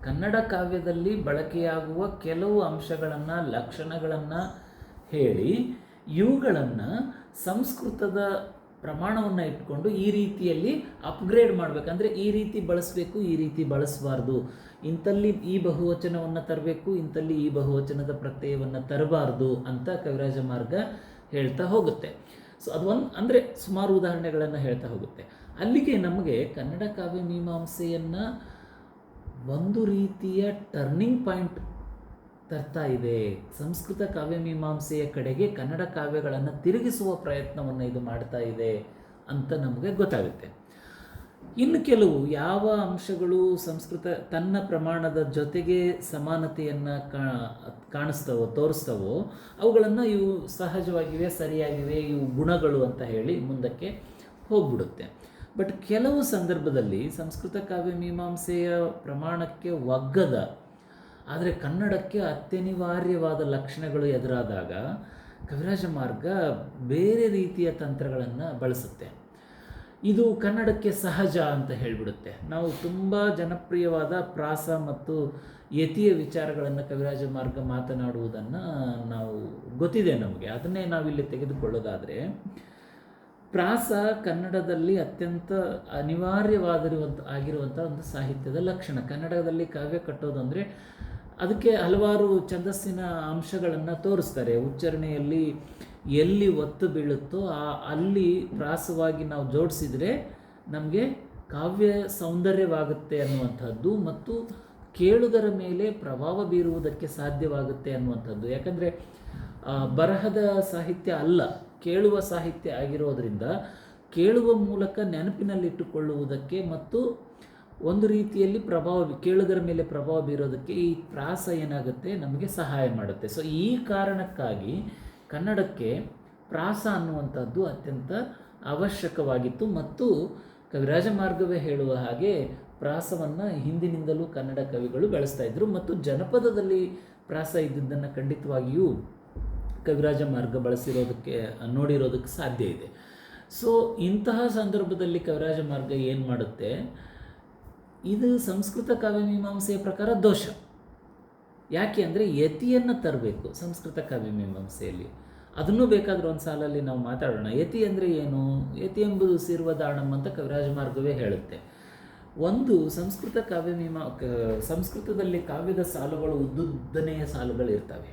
Kannada ಕಾವ್ಯದಲ್ಲಿ ಬಳಕೆಯಾಗುವ ಕೆಲವು ಅಂಶಗಳನ್ನು, ಲಕ್ಷಣಗಳನ್ನು ಹೇಳಿ ಇವುಗಳನ್ನು ಸಂಸ್ಕೃತದ ಪ್ರಮಾಣವನ್ನು ಇಟ್ಕೊಂಡು ಈ ರೀತಿಯಲ್ಲಿ ಅಪ್ಗ್ರೇಡ್ ಮಾಡಬೇಕಂದ್ರೆ ಈ ರೀತಿ ಬಳಸಬೇಕು, ಈ ರೀತಿ ಬಳಸಬಾರ್ದು, ಇಂಥಲ್ಲಿ ಈ ಬಹುವಚನವನ್ನು ತರಬೇಕು, ಇಂಥಲ್ಲಿ ಈ ಬಹುವಚನದ ಪ್ರತ್ಯಯವನ್ನು ತರಬಾರ್ದು ಅಂತ ಕವಿರಾಜ ಮಾರ್ಗ ಹೇಳ್ತಾ ಹೋಗುತ್ತೆ. ಸೊ ಅದು ಅಂದರೆ ಸುಮಾರು ಉದಾಹರಣೆಗಳನ್ನು ಹೇಳ್ತಾ ಹೋಗುತ್ತೆ. ಅಲ್ಲಿಗೆ ನಮಗೆ ಕನ್ನಡ ಕಾವ್ಯ ಮೀಮಾಂಸೆಯನ್ನು ಒಂದು ರೀತಿಯ ಟರ್ನಿಂಗ್ ಪಾಯಿಂಟ್ ತರ್ತಾ ಇದೆ. ಸಂಸ್ಕೃತ ಕಾವ್ಯ ಮೀಮಾಂಸೆಯ ಕಡೆಗೆ ಕನ್ನಡ ಕಾವ್ಯಗಳನ್ನು ತಿರುಗಿಸುವ ಪ್ರಯತ್ನವನ್ನು ಇದು ಮಾಡ್ತಾ ಇದೆ ಅಂತ ನಮಗೆ ಗೊತ್ತಾಗುತ್ತೆ. ಇನ್ನು ಕೆಲವು ಯಾವ ಅಂಶಗಳು ಸಂಸ್ಕೃತ ತನ್ನ ಪ್ರಮಾಣದ ಜೊತೆಗೆ ಸಮಾನತೆಯನ್ನು ತೋರಿಸ್ತವೋ ಅವುಗಳನ್ನು ಇವು ಸಹಜವಾಗಿವೆ, ಸರಿಯಾಗಿವೆ, ಇವು ಗುಣಗಳು ಅಂತ ಹೇಳಿ ಮುಂದಕ್ಕೆ ಹೋಗ್ಬಿಡುತ್ತೆ. ಬಟ್ ಕೆಲವು ಸಂದರ್ಭದಲ್ಲಿ ಸಂಸ್ಕೃತ ಕಾವ್ಯ ಮೀಮಾಂಸೆಯ ಪ್ರಮಾಣಕ್ಕೆ ಒಗ್ಗದ, ಆದರೆ ಕನ್ನಡಕ್ಕೆ ಅತ್ಯನಿವಾರ್ಯವಾದ ಲಕ್ಷಣಗಳು ಎದುರಾದಾಗ ಕವಿರಾಜ ಮಾರ್ಗ ಬೇರೆ ರೀತಿಯ ತಂತ್ರಗಳನ್ನು ಬಳಸುತ್ತೆ. ಇದು ಕನ್ನಡಕ್ಕೆ ಸಹಜ ಅಂತ ಹೇಳಿಬಿಡುತ್ತೆ. ನಾವು ತುಂಬ ಜನಪ್ರಿಯವಾದ ಪ್ರಾಸ ಮತ್ತು ಯತಿಯ ವಿಚಾರಗಳನ್ನು ಕವಿರಾಜ ಮಾರ್ಗ ಮಾತನಾಡುವುದನ್ನು ನಾವು ಗೊತ್ತಿದೆ ನಮಗೆ. ಅದನ್ನೇ ನಾವಿಲ್ಲಿ ತೆಗೆದುಕೊಳ್ಳೋದಾದರೆ, ಪ್ರಾಸ ಕನ್ನಡದಲ್ಲಿ ಅತ್ಯಂತ ಆಗಿರುವಂಥ ಒಂದು ಸಾಹಿತ್ಯದ ಲಕ್ಷಣ. ಕನ್ನಡದಲ್ಲಿ ಕಾವ್ಯ ಕಟ್ಟೋದು ಅಂದರೆ ಅದಕ್ಕೆ ಹಲವಾರು ಛಂದಸ್ಸಿನ ಅಂಶಗಳನ್ನು ತೋರಿಸ್ತಾರೆ. ಉಚ್ಚಾರಣೆಯಲ್ಲಿ ಎಲ್ಲಿ ಒತ್ತು ಬೀಳುತ್ತೋ ಅಲ್ಲಿ ಪ್ರಾಸವಾಗಿ ನಾವು ಜೋಡಿಸಿದರೆ ನಮಗೆ ಕಾವ್ಯ ಸೌಂದರ್ಯವಾಗುತ್ತೆ ಅನ್ನುವಂಥದ್ದು ಮತ್ತು ಕೇಳುಗರ ಮೇಲೆ ಪ್ರಭಾವ ಬೀರುವುದಕ್ಕೆ ಸಾಧ್ಯವಾಗುತ್ತೆ ಅನ್ನುವಂಥದ್ದು. ಯಾಕಂದರೆ ಬರಹದ ಸಾಹಿತ್ಯ ಅಲ್ಲ, ಕೇಳುವ ಸಾಹಿತ್ಯ ಆಗಿರೋದ್ರಿಂದ ಕೇಳುವ ಮೂಲಕ ನೆನಪಿನಲ್ಲಿಟ್ಟುಕೊಳ್ಳುವುದಕ್ಕೆ ಮತ್ತು ಒಂದು ರೀತಿಯಲ್ಲಿ ಕೇಳುಗರ ಮೇಲೆ ಪ್ರಭಾವ ಬೀರೋದಕ್ಕೆ ಈ ಪ್ರಾಸ ಏನಾಗುತ್ತೆ ನಮಗೆ ಸಹಾಯ ಮಾಡುತ್ತೆ. ಸೊ ಈ ಕಾರಣಕ್ಕಾಗಿ ಕನ್ನಡಕ್ಕೆ ಪ್ರಾಸ ಅನ್ನುವಂಥದ್ದು ಅತ್ಯಂತ ಅವಶ್ಯಕವಾಗಿತ್ತು. ಮತ್ತು ಕವಿರಾಜ ಮಾರ್ಗವೇ ಹೇಳುವ ಹಾಗೆ ಪ್ರಾಸವನ್ನು ಹಿಂದಿನಿಂದಲೂ ಕನ್ನಡ ಕವಿಗಳು ಬೆಳೆಸ್ತಾ ಇದ್ದರು ಮತ್ತು ಜನಪದದಲ್ಲಿ ಪ್ರಾಸ ಇದ್ದಿದ್ದನ್ನು ಖಂಡಿತವಾಗಿಯೂ ಕವಿರಾಜ ಮಾರ್ಗ ನೋಡಿರೋದಕ್ಕೆ ಸಾಧ್ಯ ಇದೆ. ಸೊ ಇಂತಹ ಸಂದರ್ಭದಲ್ಲಿ ಕವಿರಾಜ ಮಾರ್ಗ ಏನು ಮಾಡುತ್ತೆ, ಇದು ಸಂಸ್ಕೃತ ಕಾವ್ಯಮೀಮಾಂಸೆಯ ಪ್ರಕಾರ ದೋಷ. ಯಾಕೆ ಅಂದರೆ ಯತಿಯನ್ನು ತರಬೇಕು ಸಂಸ್ಕೃತ ಕಾವ್ಯಮೀಮಾಂಸೆಯಲ್ಲಿ. ಅದನ್ನೂ ಬೇಕಾದರೂ ಒಂದು ಸಾಲಲ್ಲಿ ನಾವು ಮಾತಾಡೋಣ. ಯತಿ ಅಂದರೆ ಏನು? ಯತಿ ಎಂಬುದು ಸಿರ್ವದಾಣಂ ಅಂತ ಕವಿರಾಜ ಮಾರ್ಗವೇ ಹೇಳುತ್ತೆ. ಒಂದು ಸಂಸ್ಕೃತದಲ್ಲಿ ಕಾವ್ಯದ ಸಾಲುಗಳು ಉದ್ದುದ್ದನೆಯ ಸಾಲುಗಳು ಇರ್ತವೆ.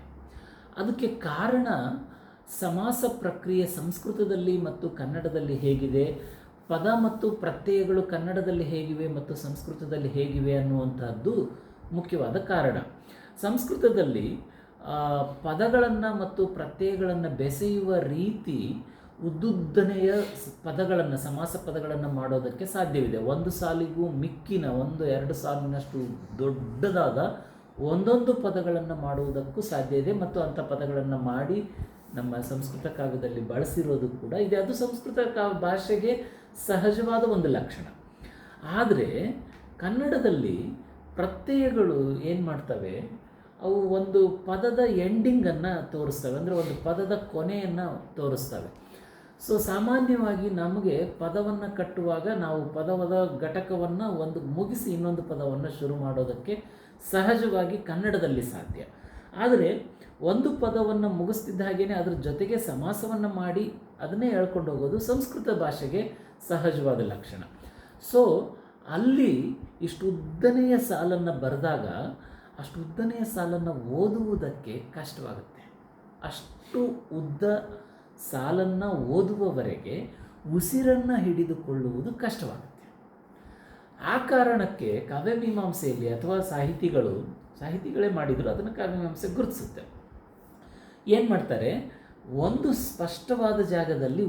ಅದಕ್ಕೆ ಕಾರಣ ಸಮಾಸ ಪ್ರಕ್ರಿಯೆ ಸಂಸ್ಕೃತದಲ್ಲಿ ಮತ್ತು ಕನ್ನಡದಲ್ಲಿ ಹೇಗಿದೆ, ಪದ ಮತ್ತು ಪ್ರತ್ಯಯಗಳು ಕನ್ನಡದಲ್ಲಿ ಹೇಗಿವೆ ಮತ್ತು ಸಂಸ್ಕೃತದಲ್ಲಿ ಹೇಗಿವೆ ಅನ್ನುವಂಥದ್ದು ಮುಖ್ಯವಾದ ಕಾರಣ. ಸಂಸ್ಕೃತದಲ್ಲಿ ಪದಗಳನ್ನು ಮತ್ತು ಪ್ರತ್ಯಯಗಳನ್ನು ಬೆಸೆಯುವ ರೀತಿ ಉದ್ದುದ್ದನೆಯ ಪದಗಳನ್ನು, ಸಮಾಸ ಪದಗಳನ್ನು ಮಾಡೋದಕ್ಕೆ ಸಾಧ್ಯವಿದೆ. ಒಂದು ಸಾಲಿಗೂ ಮಿಕ್ಕಿನ 1-2 ಸಾಲಿನಷ್ಟು ದೊಡ್ಡದಾದ ಒಂದೊಂದು ಪದಗಳನ್ನು ಮಾಡುವುದಕ್ಕೂ ಸಾಧ್ಯ ಇದೆ ಮತ್ತು ಅಂಥ ಪದಗಳನ್ನು ಮಾಡಿ ನಮ್ಮ ಸಂಸ್ಕೃತ ಕಾವ್ಯದಲ್ಲಿ ಬಳಸಿರೋದು ಕೂಡ ಇದೆ. ಅದು ಸಂಸ್ಕೃತ ಭಾಷೆಗೆ ಸಹಜವಾದ ಒಂದು ಲಕ್ಷಣ. ಆದರೆ ಕನ್ನಡದಲ್ಲಿ ಪ್ರತ್ಯಯಗಳು ಏನು ಮಾಡ್ತವೆ, ಅವು ಒಂದು ಪದದ ಎಂಡಿಂಗನ್ನು ತೋರಿಸ್ತವೆ, ಅಂದರೆ ಒಂದು ಪದದ ಕೊನೆಯನ್ನು ತೋರಿಸ್ತವೆ. ಸೊ ಸಾಮಾನ್ಯವಾಗಿ ನಮಗೆ ಪದವನ್ನು ಕಟ್ಟುವಾಗ ನಾವು ಪದದ ಘಟಕವನ್ನು ಒಂದು ಮುಗಿಸಿ ಇನ್ನೊಂದು ಪದವನ್ನು ಶುರು ಮಾಡೋದಕ್ಕೆ ಸಹಜವಾಗಿ ಕನ್ನಡದಲ್ಲಿ ಸಾಧ್ಯ. ಆದರೆ ಒಂದು ಪದವನ್ನು ಮುಗಿಸ್ತಿದ್ದ ಹಾಗೆಯೇ ಅದರ ಜೊತೆಗೆ ಸಮಾಸವನ್ನು ಮಾಡಿ ಅದನ್ನೇ ಹೇಳ್ಕೊಂಡು ಹೋಗೋದು ಸಂಸ್ಕೃತ ಭಾಷೆಗೆ ಸಹಜವಾದ ಲಕ್ಷಣ. ಸೊ ಅಲ್ಲಿ ಇಷ್ಟು ಉದ್ದನೆಯ ಸಾಲನ್ನು ಬರೆದಾಗ ಅಷ್ಟು ಉದ್ದನೆಯ ಸಾಲನ್ನು ಓದುವುದಕ್ಕೆ ಕಷ್ಟವಾಗುತ್ತೆ. ಅಷ್ಟು ಉದ್ದ ಸಾಲನ್ನು ಓದುವವರೆಗೆ ಉಸಿರನ್ನು ಹಿಡಿದುಕೊಳ್ಳುವುದು ಕಷ್ಟವಾಗುತ್ತೆ. ಆ ಕಾರಣಕ್ಕೆ ಕಾವ್ಯಮೀಮಾಂಸೆಯಲ್ಲಿ ಅಥವಾ ಸಾಹಿತಿಗಳೇ ಮಾಡಿದರು ಅದನ್ನು ಕಾವ್ಯಮೀಮಾಂಸೆ ಗುರುತಿಸುತ್ತೆ. ಏನು ಮಾಡ್ತಾರೆ, ಒಂದು ಸ್ಪಷ್ಟವಾದ ಜಾಗದಲ್ಲಿ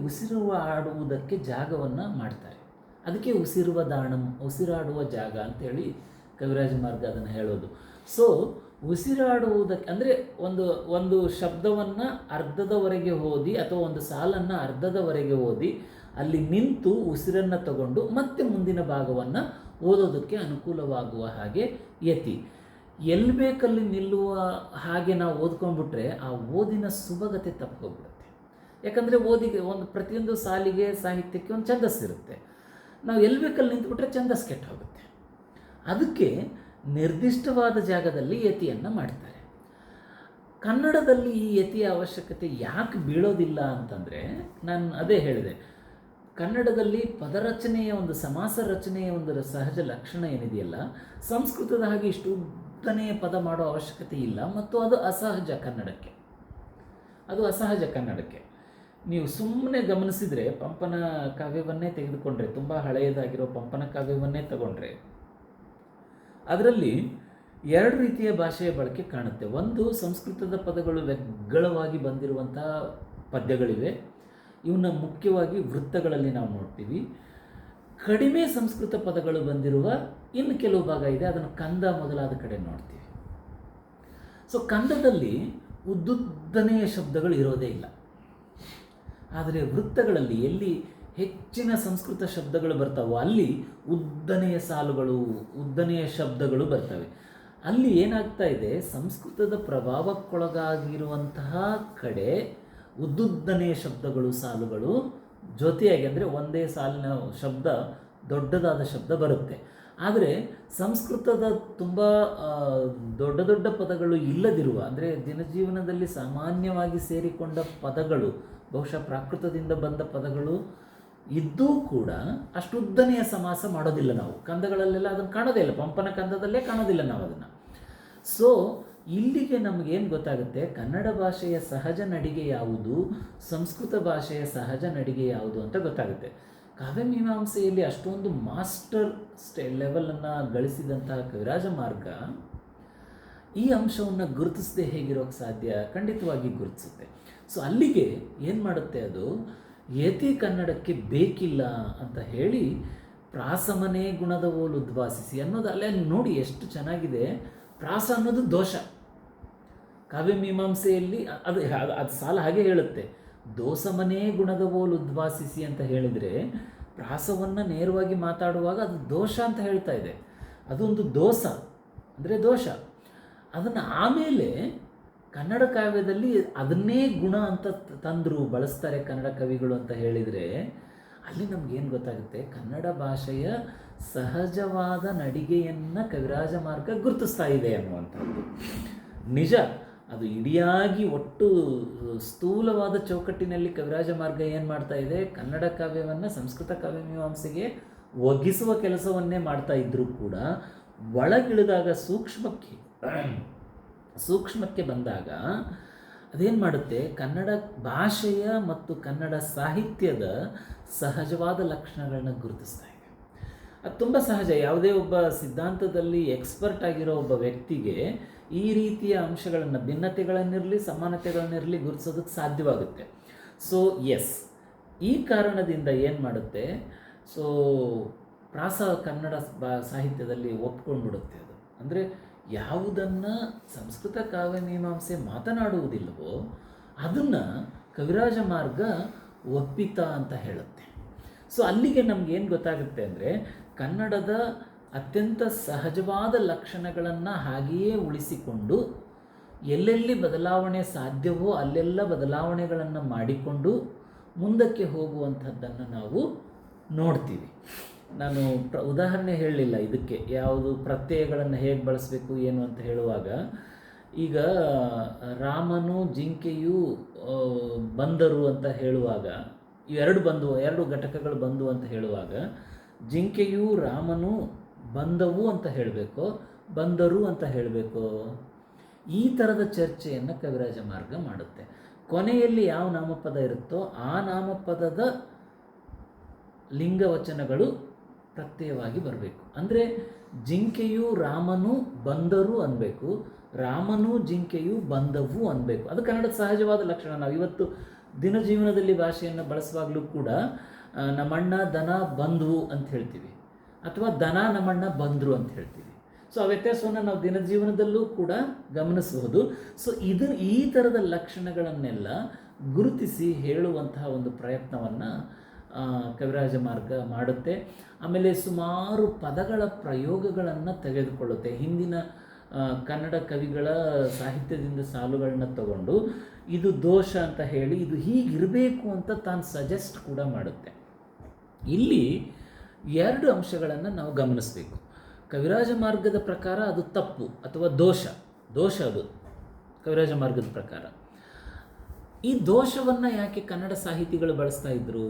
ಆಡುವುದಕ್ಕೆ ಜಾಗವನ್ನು ಮಾಡ್ತಾರೆ. ಅದಕ್ಕೆ ಉಸಿರಾಡುವ ಜಾಗ ಅಂತೇಳಿ ಕವಿರಾಜ ಮಾರ್ಗ ಅದನ್ನು ಹೇಳೋದು. ಸೊ ಉಸಿರಾಡುವುದಕ್ಕೆ ಅಂದರೆ ಒಂದು ಶಬ್ದವನ್ನು ಅರ್ಧದವರೆಗೆ ಓದಿ ಅಥವಾ ಒಂದು ಸಾಲನ್ನು ಅರ್ಧದವರೆಗೆ ಓದಿ ಅಲ್ಲಿ ನಿಂತು ಉಸಿರನ್ನು ತಗೊಂಡು ಮತ್ತೆ ಮುಂದಿನ ಭಾಗವನ್ನು ಓದೋದಕ್ಕೆ ಅನುಕೂಲವಾಗುವ ಹಾಗೆ ಯತಿ. ಎಲ್ಲಿ ಬೇಕಲ್ಲಿ ನಿಲ್ಲುವ ಹಾಗೆ ನಾವು ಓದ್ಕೊಂಡ್ಬಿಟ್ರೆ ಆ ಓದಿನ ಸುಭಗತೆ ತಪ್ಪೋಗ್ಬಿಡುತ್ತೆ. ಯಾಕಂದರೆ ಪ್ರತಿಯೊಂದು ಸಾಲಿಗೆ ಸಾಹಿತ್ಯಕ್ಕೆ ಒಂದು ಛಂದಸ್ಸಿರುತ್ತೆ. ನಾವು ಎಲ್ಲಿ ಬೇಕಲ್ಲಿ ನಿಂತುಬಿಟ್ರೆ ಛಂದಸ್ ಕೆಟ್ಟು ಹೋಗುತ್ತೆ. ಅದಕ್ಕೆ ನಿರ್ದಿಷ್ಟವಾದ ಜಾಗದಲ್ಲಿ ಯತಿಯನ್ನು ಮಾಡ್ತಾರೆ. ಕನ್ನಡದಲ್ಲಿ ಈ ಯತಿಯ ಅವಶ್ಯಕತೆ ಯಾಕೆ ಬೀಳೋದಿಲ್ಲ ಅಂತಂದರೆ, ನಾನು ಅದೇ ಹೇಳಿದೆ, ಕನ್ನಡದಲ್ಲಿ ಪದರಚನೆಯ ಒಂದು ಸಮಾಸ ರಚನೆಯ ಒಂದು ಸಹಜ ಲಕ್ಷಣ ಏನಿದೆಯಲ್ಲ, ಸಂಸ್ಕೃತದ ಹಾಗೆ ಇಷ್ಟು ಉದ್ದನೆಯ ಪದ ಮಾಡೋ ಅವಶ್ಯಕತೆ ಇಲ್ಲ ಮತ್ತು ಅದು ಅಸಹಜ ಕನ್ನಡಕ್ಕೆ. ನೀವು ಸುಮ್ಮನೆ ಗಮನಿಸಿದರೆ ಪಂಪನ ಕಾವ್ಯವನ್ನೇ ತೆಗೆದುಕೊಂಡ್ರೆ, ತುಂಬ ಹಳೆಯದಾಗಿರೋ ಪಂಪನ ಕಾವ್ಯವನ್ನೇ ತಗೊಂಡ್ರೆ ಅದರಲ್ಲಿ 2 ರೀತಿಯ ಭಾಷೆಯ ಬಳಕೆ ಕಾಣುತ್ತೆ. ಒಂದು, ಸಂಸ್ಕೃತದ ಪದಗಳು ವ್ಯಗ್ಗಳವಾಗಿ ಬಂದಿರುವಂತಹ ಪದ್ಯಗಳಿವೆ. ಇವನ್ನ ಮುಖ್ಯವಾಗಿ ವೃತ್ತಗಳಲ್ಲಿ ನಾವು ನೋಡ್ತೀವಿ. ಕಡಿಮೆ ಸಂಸ್ಕೃತ ಪದಗಳು ಬಂದಿರುವ ಇನ್ನು ಕೆಲವು ಭಾಗ ಇದೆ, ಅದನ್ನು ಕಂದ ಮೊದಲಾದ ಕಡೆ ನೋಡ್ತೀವಿ. ಸೊ ಕಂದದಲ್ಲಿ ಉದ್ದುದ್ದನೆಯ ಶಬ್ದಗಳು ಇರೋದೇ ಇಲ್ಲ. ಆದರೆ ವೃತ್ತಗಳಲ್ಲಿ ಎಲ್ಲಿ ಹೆಚ್ಚಿನ ಸಂಸ್ಕೃತ ಶಬ್ದಗಳು ಬರ್ತಾವೋ ಅಲ್ಲಿ ಉದ್ದನೆಯ ಸಾಲುಗಳು, ಉದ್ದನೆಯ ಶಬ್ದಗಳು ಬರ್ತವೆ. ಅಲ್ಲಿ ಏನಾಗ್ತಾ ಇದೆ, ಸಂಸ್ಕೃತದ ಪ್ರಭಾವಕ್ಕೊಳಗಾಗಿರುವಂತಹ ಕಡೆ ಉದ್ದುದ್ದನೆಯ ಶಬ್ದಗಳು, ಸಾಲುಗಳು ಜೊತೆಯಾಗಿ, ಅಂದರೆ ಒಂದೇ ಸಾಲಿನ ಶಬ್ದ, ದೊಡ್ಡದಾದ ಶಬ್ದ ಬರುತ್ತೆ. ಆದರೆ ಸಂಸ್ಕೃತದ ತುಂಬ ದೊಡ್ಡ ದೊಡ್ಡ ಪದಗಳು ಇಲ್ಲದಿರುವ, ಅಂದರೆ ದಿನಜೀವನದಲ್ಲಿ ಸಾಮಾನ್ಯವಾಗಿ ಸೇರಿಕೊಂಡ ಪದಗಳು, ಬಹುಶಃ ಪ್ರಾಕೃತದಿಂದ ಬಂದ ಪದಗಳು ಇದ್ದೂ ಕೂಡ ಅಷ್ಟು ಉದ್ದನೆಯ ಸಮಾಸ ಮಾಡೋದಿಲ್ಲ ನಾವು. ಕಂದಗಳಲ್ಲೆಲ್ಲ ಅದನ್ನು ಕಾಣೋದೇ ಇಲ್ಲ, ಪಂಪನ ಕಂದದಲ್ಲೇ ಕಾಣೋದಿಲ್ಲ ನಾವು ಅದನ್ನು. ಸೊ ಇಲ್ಲಿಗೆ ನಮಗೇನು ಗೊತ್ತಾಗುತ್ತೆ, ಕನ್ನಡ ಭಾಷೆಯ ಸಹಜ ನಡಿಗೆ ಯಾವುದು, ಸಂಸ್ಕೃತ ಭಾಷೆಯ ಸಹಜ ನಡಿಗೆ ಯಾವುದು ಅಂತ ಗೊತ್ತಾಗುತ್ತೆ. ಕಾವ್ಯಮೀಮಾಂಸೆಯಲ್ಲಿ ಅಷ್ಟೊಂದು ಮಾಸ್ಟರ್ ಲೆವೆಲನ್ನು ಗಳಿಸಿದಂತಹ ಕವಿರಾಜ ಮಾರ್ಗ ಈ ಅಂಶವನ್ನು ಗುರುತಿಸದೆ ಹೇಗಿರೋಕ್ಕೆ ಸಾಧ್ಯ? ಖಂಡಿತವಾಗಿ ಗುರುತಿಸುತ್ತೆ. ಸೊ ಅಲ್ಲಿಗೆ ಏನು ಮಾಡುತ್ತೆ, ಅದು ಯತಿ ಕನ್ನಡಕ್ಕೆ ಬೇಕಿಲ್ಲ ಅಂತ ಹೇಳಿ ಪ್ರಾಸಮನೇ ಗುಣದ ಓಲು ಉದ್ವಾಸಿಸಿ ಅನ್ನೋದು ಅಲ್ಲೇ ನೋಡಿ ಎಷ್ಟು ಚೆನ್ನಾಗಿದೆ. ಪ್ರಾಸ ಅನ್ನೋದು ದೋಷ. ಕಾವ್ಯಮೀಮಾಂಸೆಯಲ್ಲಿ ಅದು ಸಾಲ ಹಾಗೆ ಹೇಳುತ್ತೆ, ದೋಸಮನೇ ಗುಣದ ಓಲು ಉದ್ವಾಸಿಸಿ ಅಂತ ಹೇಳಿದರೆ ಪ್ರಾಸವನ್ನು ನೇರವಾಗಿ ಮಾತಾಡುವಾಗ ಅದು ದೋಷ ಅಂತ ಹೇಳ್ತಾ ಇದೆ. ಅದೊಂದು ದೋಷ ಅಂದರೆ ದೋಷ. ಅದನ್ನು ಆಮೇಲೆ ಕನ್ನಡ ಕಾವ್ಯದಲ್ಲಿ ಅದನ್ನೇ ಗುಣ ಅಂತ ತಂದರು, ಬಳಸ್ತಾರೆ ಕನ್ನಡ ಕವಿಗಳು ಅಂತ ಹೇಳಿದರೆ ಅಲ್ಲಿ ನಮಗೇನು ಗೊತ್ತಾಗುತ್ತೆ, ಕನ್ನಡ ಭಾಷೆಯ ಸಹಜವಾದ ನಡಿಗೆಯನ್ನು ಕವಿರಾಜ ಮಾರ್ಗ ಗುರುತಿಸ್ತಾ ಇದೆ ಅನ್ನುವಂಥದ್ದು ನಿಜ. ಅದು ಇಡಿಯಾಗಿ ಒಟ್ಟು ಸ್ಥೂಲವಾದ ಚೌಕಟ್ಟಿನಲ್ಲಿ ಕವಿರಾಜ ಮಾರ್ಗ ಏನು ಮಾಡ್ತಾ ಇದೆ, ಕನ್ನಡ ಕಾವ್ಯವನ್ನು ಸಂಸ್ಕೃತ ಕಾವ್ಯಮೀಮಾಂಸೆಗೆ ಒಗ್ಗಿಸುವ ಕೆಲಸವನ್ನೇ ಮಾಡ್ತಾ ಇದ್ದರೂ ಕೂಡ ಒಳಗಿಳಿದಾಗ ಸೂಕ್ಷ್ಮಕ್ಕೆ ಬಂದಾಗ ಅದೇನು ಮಾಡುತ್ತೆ, ಕನ್ನಡ ಭಾಷೆಯ ಮತ್ತು ಕನ್ನಡ ಸಾಹಿತ್ಯದ ಸಹಜವಾದ ಲಕ್ಷಣಗಳನ್ನ ಗುರುತಿಸ್ತಾ ಇದೆ. ಅದು ತುಂಬ ಸಹಜ. ಯಾವುದೇ ಒಬ್ಬ ಸಿದ್ಧಾಂತದಲ್ಲಿ ಎಕ್ಸ್ಪರ್ಟ್ ಆಗಿರೋ ಒಬ್ಬ ವ್ಯಕ್ತಿಗೆ ಈ ರೀತಿಯ ಅಂಶಗಳನ್ನು, ಭಿನ್ನತೆಗಳನ್ನಿರಲಿ ಸಮಾನತೆಗಳನ್ನಿರಲಿ ಗುರುತಿಸೋದಕ್ಕೆ ಸಾಧ್ಯವಾಗುತ್ತೆ. ಸೊ ಎಸ್, ಈ ಕಾರಣದಿಂದ ಏನು ಮಾಡುತ್ತೆ, ಸೊ ಪ್ರಾಸ ಕನ್ನಡ ಸಾಹಿತ್ಯದಲ್ಲಿ ಒಪ್ಕೊಂಡ್ಬಿಡುತ್ತೆ. ಅದು ಅಂದರೆ ಯಾವುದನ್ನು ಸಂಸ್ಕೃತ ಕಾವ್ಯಮೀಮಾಂಸೆ ಮಾತನಾಡುವುದಿಲ್ಲವೋ ಅದನ್ನು ಕವಿರಾಜ ಮಾರ್ಗ ಒಪ್ಪಿತ ಅಂತ ಹೇಳುತ್ತೆ. ಸೊ ಅಲ್ಲಿಗೆ ನಮಗೇನು ಗೊತ್ತಾಗುತ್ತೆ ಅಂದರೆ, ಕನ್ನಡದ ಅತ್ಯಂತ ಸಹಜವಾದ ಲಕ್ಷಣಗಳನ್ನು ಹಾಗೆಯೇ ಉಳಿಸಿಕೊಂಡು ಎಲ್ಲೆಲ್ಲಿ ಬದಲಾವಣೆ ಸಾಧ್ಯವೋ ಅಲ್ಲೆಲ್ಲ ಬದಲಾವಣೆಗಳನ್ನು ಮಾಡಿಕೊಂಡು ಮುಂದಕ್ಕೆ ಹೋಗುವಂಥದ್ದನ್ನು ನಾವು ನೋಡ್ತೀವಿ. ನಾನು ಉದಾಹರಣೆ ಹೇಳಲಿಲ್ಲ ಇದಕ್ಕೆ, ಯಾವುದು ಪ್ರತ್ಯಯಗಳನ್ನು ಹೇಗೆ ಬಳಸಬೇಕು ಏನು ಅಂತ ಹೇಳುವಾಗ, ಈಗ ರಾಮನು ಜಿಂಕೆಯು ಬಂದರು ಅಂತ ಹೇಳುವಾಗ, ಎರಡು ಘಟಕಗಳು ಬಂದು ಅಂತ ಹೇಳುವಾಗ ಜಿಂಕೆಯು ರಾಮನು ಬಂದವು ಅಂತ ಹೇಳಬೇಕು, ಬಂದರು ಅಂತ ಹೇಳಬೇಕು. ಈ ಥರದ ಚರ್ಚೆಯನ್ನು ಕವಿರಾಜ ಮಾರ್ಗ ಮಾಡುತ್ತೆ. ಕೊನೆಯಲ್ಲಿ ಯಾವ ನಾಮಪದ ಇರುತ್ತೋ ಆ ನಾಮಪದದ ಲಿಂಗವಚನಗಳು ಪ್ರತ್ಯಯವಾಗಿ ಬರಬೇಕು. ಅಂದರೆ ಜಿಂಕೆಯು ರಾಮನು ಬಂದರು ಅನ್ನಬೇಕು, ರಾಮನು ಜಿಂಕೆಯು ಬಂದವು ಅನ್ನಬೇಕು. ಅದು ಕನ್ನಡದ ಸಹಜವಾದ ಲಕ್ಷಣ. ನಾವು ಇವತ್ತು ದಿನ ಜೀವನದಲ್ಲಿ ಭಾಷೆಯನ್ನು ಬಳಸುವಾಗಲೂ ಕೂಡ ನಮ್ಮಣ್ಣ ದನ ಬಂದವು ಅಂತ ಹೇಳ್ತೀವಿ, ಅಥವಾ ದನ ನಮ್ಮಣ್ಣ ಬಂದರು ಅಂತ ಹೇಳ್ತೀವಿ. ಸೊ ಆ ವ್ಯತ್ಯಾಸವನ್ನು ನಾವು ದಿನ ಜೀವನದಲ್ಲೂ ಕೂಡ ಗಮನಿಸಬಹುದು. ಸೊ ಈ ಥರದ ಲಕ್ಷಣಗಳನ್ನೆಲ್ಲ ಗುರುತಿಸಿ ಹೇಳುವಂತಹ ಒಂದು ಪ್ರಯತ್ನವನ್ನು ಕವಿರಾಜ ಮಾರ್ಗ ಮಾಡುತ್ತೆ. ಆಮೇಲೆ ಸುಮಾರು ಪದಗಳ ಪ್ರಯೋಗಗಳನ್ನು ತೆಗೆದುಕೊಳ್ಳುತ್ತೆ. ಹಿಂದಿನ ಕನ್ನಡ ಕವಿಗಳ ಸಾಹಿತ್ಯದಿಂದ ಸಾಲುಗಳನ್ನ ತಗೊಂಡು ಇದು ದೋಷ ಅಂತ ಹೇಳಿ ಇದು ಹೀಗಿರಬೇಕು ಅಂತ ತಾನು ಸಜೆಸ್ಟ್ ಕೂಡ ಮಾಡುತ್ತೆ. ಇಲ್ಲಿ ಎರಡು ಅಂಶಗಳನ್ನು ನಾವು ಗಮನಿಸಬೇಕು. ಕವಿರಾಜ ಮಾರ್ಗದ ಪ್ರಕಾರ ಅದು ತಪ್ಪು ಅಥವಾ ದೋಷ ಅದು ಕವಿರಾಜ ಮಾರ್ಗದ ಪ್ರಕಾರ. ಈ ದೋಷವನ್ನು ಯಾಕೆ ಕನ್ನಡ ಸಾಹಿತಿಗಳು ಬಳಸ್ತಾ ಇದ್ರು?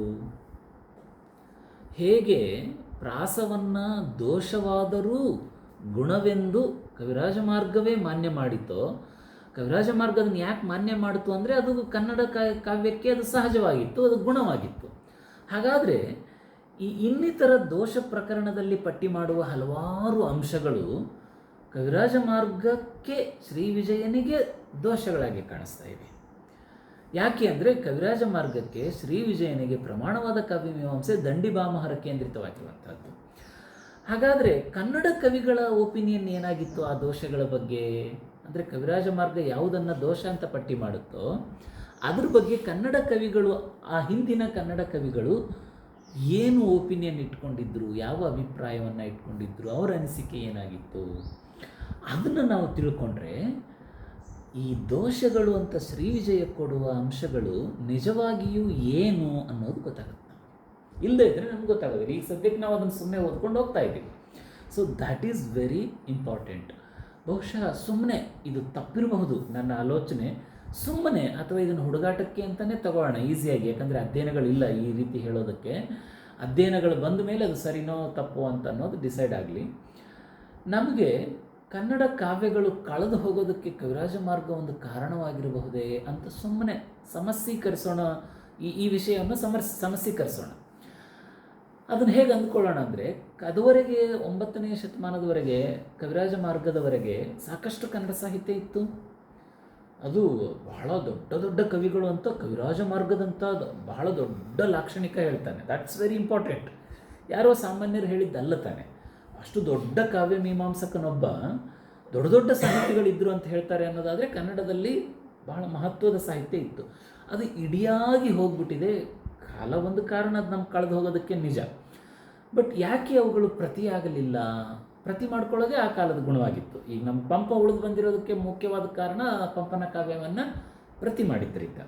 ಹೇಗೆ ಪ್ರಾಸವನ್ನು ದೋಷವಾದರೂ ಗುಣವೆಂದು ಕವಿರಾಜ ಮಾರ್ಗವೇ ಮಾನ್ಯ ಮಾಡಿತೋ, ಕವಿರಾಜ ಮಾರ್ಗ ಅದನ್ನು ಯಾಕೆ ಮಾನ್ಯ ಮಾಡಿತು ಅಂದರೆ ಅದು ಕನ್ನಡ ಕಾವ್ಯಕ್ಕೆ ಅದು ಸಹಜವಾಗಿತ್ತು, ಅದು ಗುಣವಾಗಿತ್ತು. ಹಾಗಾದರೆ ಈ ಇನ್ನಿತರ ದೋಷ ಪ್ರಕರಣದಲ್ಲಿ ಪಟ್ಟಿ ಮಾಡುವ ಹಲವಾರು ಅಂಶಗಳು ಕವಿರಾಜ ಮಾರ್ಗಕ್ಕೆ ಶ್ರೀ ವಿಜಯನಿಗೆ ದೋಷಗಳಾಗಿ ಕಾಣಿಸ್ತಾ ಇವೆ. ಯಾಕೆ ಅಂದರೆ ಕವಿರಾಜ ಮಾರ್ಗಕ್ಕೆ ಶ್ರೀ ವಿಜಯನಿಗೆ ಪ್ರಮಾಣವಾದ ಕಾವ್ಯಮೀಮಾಂಸೆ ದಂಡಿಭಾಮಹರ ಕೇಂದ್ರಿತವಾಗಿರುವಂಥದ್ದು. ಹಾಗಾದರೆ ಕನ್ನಡ ಕವಿಗಳ ಒಪಿನಿಯನ್ ಏನಾಗಿತ್ತು ಆ ದೋಷಗಳ ಬಗ್ಗೆ? ಅಂದರೆ ಕವಿರಾಜ ಮಾರ್ಗ ಯಾವುದನ್ನು ದೋಷ ಅಂತ ಪಟ್ಟಿ ಮಾಡುತ್ತೋ ಅದ್ರ ಬಗ್ಗೆ ಕನ್ನಡ ಕವಿಗಳು, ಆ ಹಿಂದಿನ ಕನ್ನಡ ಕವಿಗಳು ಏನು ಒಪಿನಿಯನ್ ಇಟ್ಕೊಂಡಿದ್ರು, ಯಾವ ಅಭಿಪ್ರಾಯವನ್ನು ಇಟ್ಕೊಂಡಿದ್ರು, ಅವರ ಅನಿಸಿಕೆ ಏನಾಗಿತ್ತು, ಅದನ್ನು ನಾವು ತಿಳ್ಕೊಂಡ್ರೆ ಈ ದೋಷಗಳು ಅಂತ ಶ್ರೀ ವಿಜಯ ಕೊಡುವ ಅಂಶಗಳು ನಿಜವಾಗಿಯೂ ಏನು ಅನ್ನೋದು ಗೊತ್ತಾಗುತ್ತೆ. ಇಲ್ಲದೇ ಇದ್ದರೆ ನಮ್ಗೆ ಗೊತ್ತಾಗೋದಿಲ್ಲ. ಈಗ ಸದ್ಯಕ್ಕೆ ನಾವು ಅದನ್ನು ಸುಮ್ಮನೆ ಓದ್ಕೊಂಡು ಹೋಗ್ತಾ ಇದ್ದೀವಿ. So that is very important. ಬಹುಶಃ ಸುಮ್ಮನೆ ಇದು ತಪ್ಪಿರಬಹುದು, ನನ್ನ ಆಲೋಚನೆ ಸುಮ್ಮನೆ, ಅಥವಾ ಇದನ್ನು ಹುಡುಗಾಟಕ್ಕೆ ಅಂತಲೇ ತಗೊಳ್ಳೋಣ ಈಸಿಯಾಗಿ, ಯಾಕಂದರೆ ಅಧ್ಯಯನಗಳಿಲ್ಲ ಈ ರೀತಿ ಹೇಳೋದಕ್ಕೆ. ಅಧ್ಯಯನಗಳು ಬಂದ ಮೇಲೆ ಅದು ಸರಿನೋ ತಪ್ಪೋ ಅಂತ ಅನ್ನೋದು ಡಿಸೈಡ್ ಆಗಲಿ. ನಮಗೆ ಕನ್ನಡ ಕಾವ್ಯಗಳು ಕಳೆದು ಹೋಗೋದಕ್ಕೆ ಕವಿರಾಜ ಮಾರ್ಗ ಒಂದು ಕಾರಣವಾಗಿರಬಹುದೇ ಅಂತ ಸುಮ್ಮನೆ ಸಮಸ್ಯೀಕರಿಸೋಣ. ಈ ವಿಷಯವನ್ನು ಸಮಸ್ಯೀಕರಿಸೋಣ. ಅದನ್ನು ಹೇಗೆ ಅಂದ್ಕೊಳ್ಳೋಣ ಅಂದರೆ, ಅದುವರೆಗೆ 9ನೇ ಶತಮಾನದವರೆಗೆ, ಕವಿರಾಜ ಮಾರ್ಗದವರೆಗೆ ಸಾಕಷ್ಟು ಕನ್ನಡ ಸಾಹಿತ್ಯ ಇತ್ತು. ಅದು ಬಹಳ ದೊಡ್ಡ ದೊಡ್ಡ ಕವಿಗಳು ಅಂತ ಕವಿರಾಜ ಮಾರ್ಗದಂಥ ಬಹಳ ದೊಡ್ಡ ಲಾಕ್ಷಣಿಕ ಹೇಳ್ತಾನೆ. That's very important. ಯಾರೋ ಸಾಮಾನ್ಯರು ಹೇಳಿದ್ದಲ್ಲ ತಾನೆ. ಅಷ್ಟು ದೊಡ್ಡ ಕಾವ್ಯ ಮೀಮಾಂಸಕನೊಬ್ಬ ದೊಡ್ಡ ದೊಡ್ಡ ಸಾಹಿತಿಗಳಿದ್ದರು ಅಂತ ಹೇಳ್ತಾರೆ ಅನ್ನೋದಾದರೆ, ಕನ್ನಡದಲ್ಲಿ ಬಹಳ ಮಹತ್ವದ ಸಾಹಿತ್ಯ ಇತ್ತು. ಅದು ಇಡಿಯಾಗಿ ಹೋಗ್ಬಿಟ್ಟಿದೆ. ಒಂದು ಕಾರಣ ಅದು ನಮ್ಗೆ ಕಳೆದು ಹೋಗೋದಕ್ಕೆ ನಿಜ. ಬಟ್ ಯಾಕೆ ಅವುಗಳು ಪ್ರತಿಯಾಗಲಿಲ್ಲ? ಪ್ರತಿ ಮಾಡ್ಕೊಳ್ಳೋದೇ ಆ ಕಾಲದ ಗುಣವಾಗಿತ್ತು. ಈಗ ನಮ್ಮ ಪಂಪ ಉಳಿದು ಬಂದಿರೋದಕ್ಕೆ ಮುಖ್ಯವಾದ ಕಾರಣ ಪಂಪನ ಕಾವ್ಯವನ್ನು ಪ್ರತಿ ಮಾಡಿದ್ರಿಂದ.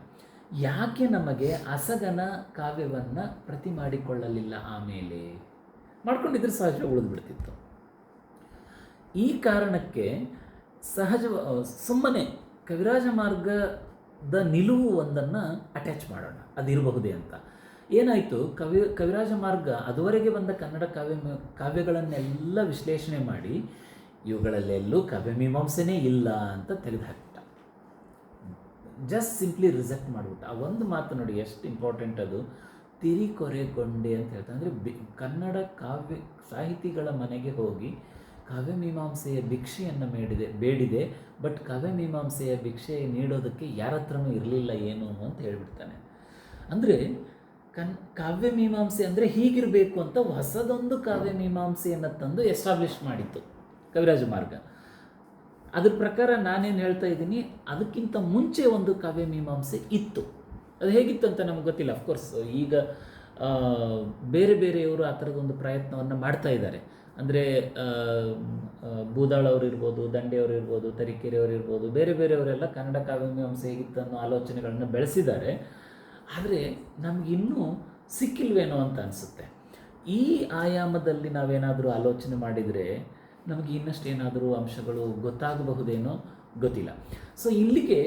ಯಾಕೆ ನಮಗೆ ಅಸಗನ ಕಾವ್ಯವನ್ನು ಪ್ರತಿ ಮಾಡಿಕೊಳ್ಳಲಿಲ್ಲ? ಆಮೇಲೆ ಮಾಡ್ಕೊಂಡಿದ್ರೆ ಸಹಜವಾಗಿ ಉಳಿದು ಬಿಡ್ತಿತ್ತು. ಈ ಕಾರಣಕ್ಕೆ ಸುಮ್ಮನೆ ಕವಿರಾಜ ಮಾರ್ಗದ ನಿಲುವು ಒಂದನ್ನು ಅಟ್ಯಾಚ್ ಮಾಡೋಣ, ಅದಿರಬಹುದೇ ಅಂತ. ಏನಾಯಿತು, ಕವಿರಾಜ ಮಾರ್ಗ ಅದುವರೆಗೆ ಬಂದ ಕನ್ನಡ ಕಾವ್ಯಗಳನ್ನೆಲ್ಲ ವಿಶ್ಲೇಷಣೆ ಮಾಡಿ ಇವುಗಳಲ್ಲೆಲ್ಲೂ ಕಾವ್ಯಮೀಮಾಂಸೆನೇ ಇಲ್ಲ ಅಂತ ತೆಗೆದುಹಾಕ್ಬಿಟ್ಟ. ಜಸ್ಟ್ ಸಿಂಪ್ಲಿ ರಿಜೆಕ್ಟ್ ಮಾಡಿಬಿಟ್ಟ. ಆ ಒಂದು ಮಾತು ನೋಡಿ ಎಷ್ಟು ಇಂಪಾರ್ಟೆಂಟ್. ಅದು ತಿರಿಕೊರೆಗೊಂಡೆ ಅಂತ ಹೇಳ್ತಾರೆ. ಅಂದರೆ ಕನ್ನಡ ಕಾವ್ಯ ಸಾಹಿತಿಗಳ ಮನೆಗೆ ಹೋಗಿ ಕಾವ್ಯಮೀಮಾಂಸೆಯ ಭಿಕ್ಷೆಯನ್ನು ಬೇಡಿದೆ. ಬಟ್ ಕಾವ್ಯಮೀಮಾಂಸೆಯ ಭಿಕ್ಷೆ ನೀಡೋದಕ್ಕೆ ಯಾರ ಹತ್ರನೂ ಇರಲಿಲ್ಲ ಏನು ಅಂತ ಹೇಳಿಬಿಡ್ತಾನೆ. ಅಂದರೆ ಕಾವ್ಯಮೀಮಾಂಸೆ ಅಂದರೆ ಹೀಗಿರಬೇಕು ಅಂತ ಹೊಸದೊಂದು ಕಾವ್ಯಮೀಮಾಂಸೆಯನ್ನು ತಂದು ಎಸ್ಟಾಬ್ಲಿಷ್ ಮಾಡಿತ್ತು ಕವಿರಾಜ ಮಾರ್ಗ. ಅದ್ರ ಪ್ರಕಾರ ನಾನೇನು ಹೇಳ್ತಾ ಇದ್ದೀನಿ, ಅದಕ್ಕಿಂತ ಮುಂಚೆ ಒಂದು ಕಾವ್ಯಮೀಮಾಂಸೆ ಇತ್ತು. ಅದು ಹೇಗಿತ್ತು ಅಂತ ನಮ್ಗೆ ಗೊತ್ತಿಲ್ಲ. ಅಫ್ಕೋರ್ಸ್ ಈಗ ಬೇರೆ ಬೇರೆಯವರು ಆ ಥರದೊಂದು ಪ್ರಯತ್ನವನ್ನು ಮಾಡ್ತಾ ಇದ್ದಾರೆ. ಅಂದರೆ ಬೂದಾಳವ್ರು ಇರ್ಬೋದು, ದಂಡೆಯವರು ಇರ್ಬೋದು, ತರೀಕೆರೆಯವರು ಇರ್ಬೋದು, ಬೇರೆ ಬೇರೆಯವರೆಲ್ಲ ಕನ್ನಡ ಕಾವ್ಯಮೀಮಾಂಸೆ ಹೇಗಿತ್ತು ಅನ್ನೋ ಆಲೋಚನೆಗಳನ್ನು ಬೆಳೆಸಿದ್ದಾರೆ. ಆದರೆ ನಮಗಿನ್ನೂ ಸಿಕ್ಕಿಲ್ವೇನೋ ಅಂತ ಅನಿಸುತ್ತೆ. ಈ ಆಯಾಮದಲ್ಲಿ ನಾವೇನಾದರೂ ಆಲೋಚನೆ ಮಾಡಿದರೆ ನಮಗೆ ಇನ್ನಷ್ಟು ಏನಾದರೂ ಅಂಶಗಳು ಗೊತ್ತಾಗಬಹುದೇನೋ ಗೊತ್ತಿಲ್ಲ. ಸೊ ಇಲ್ಲಿಗೆ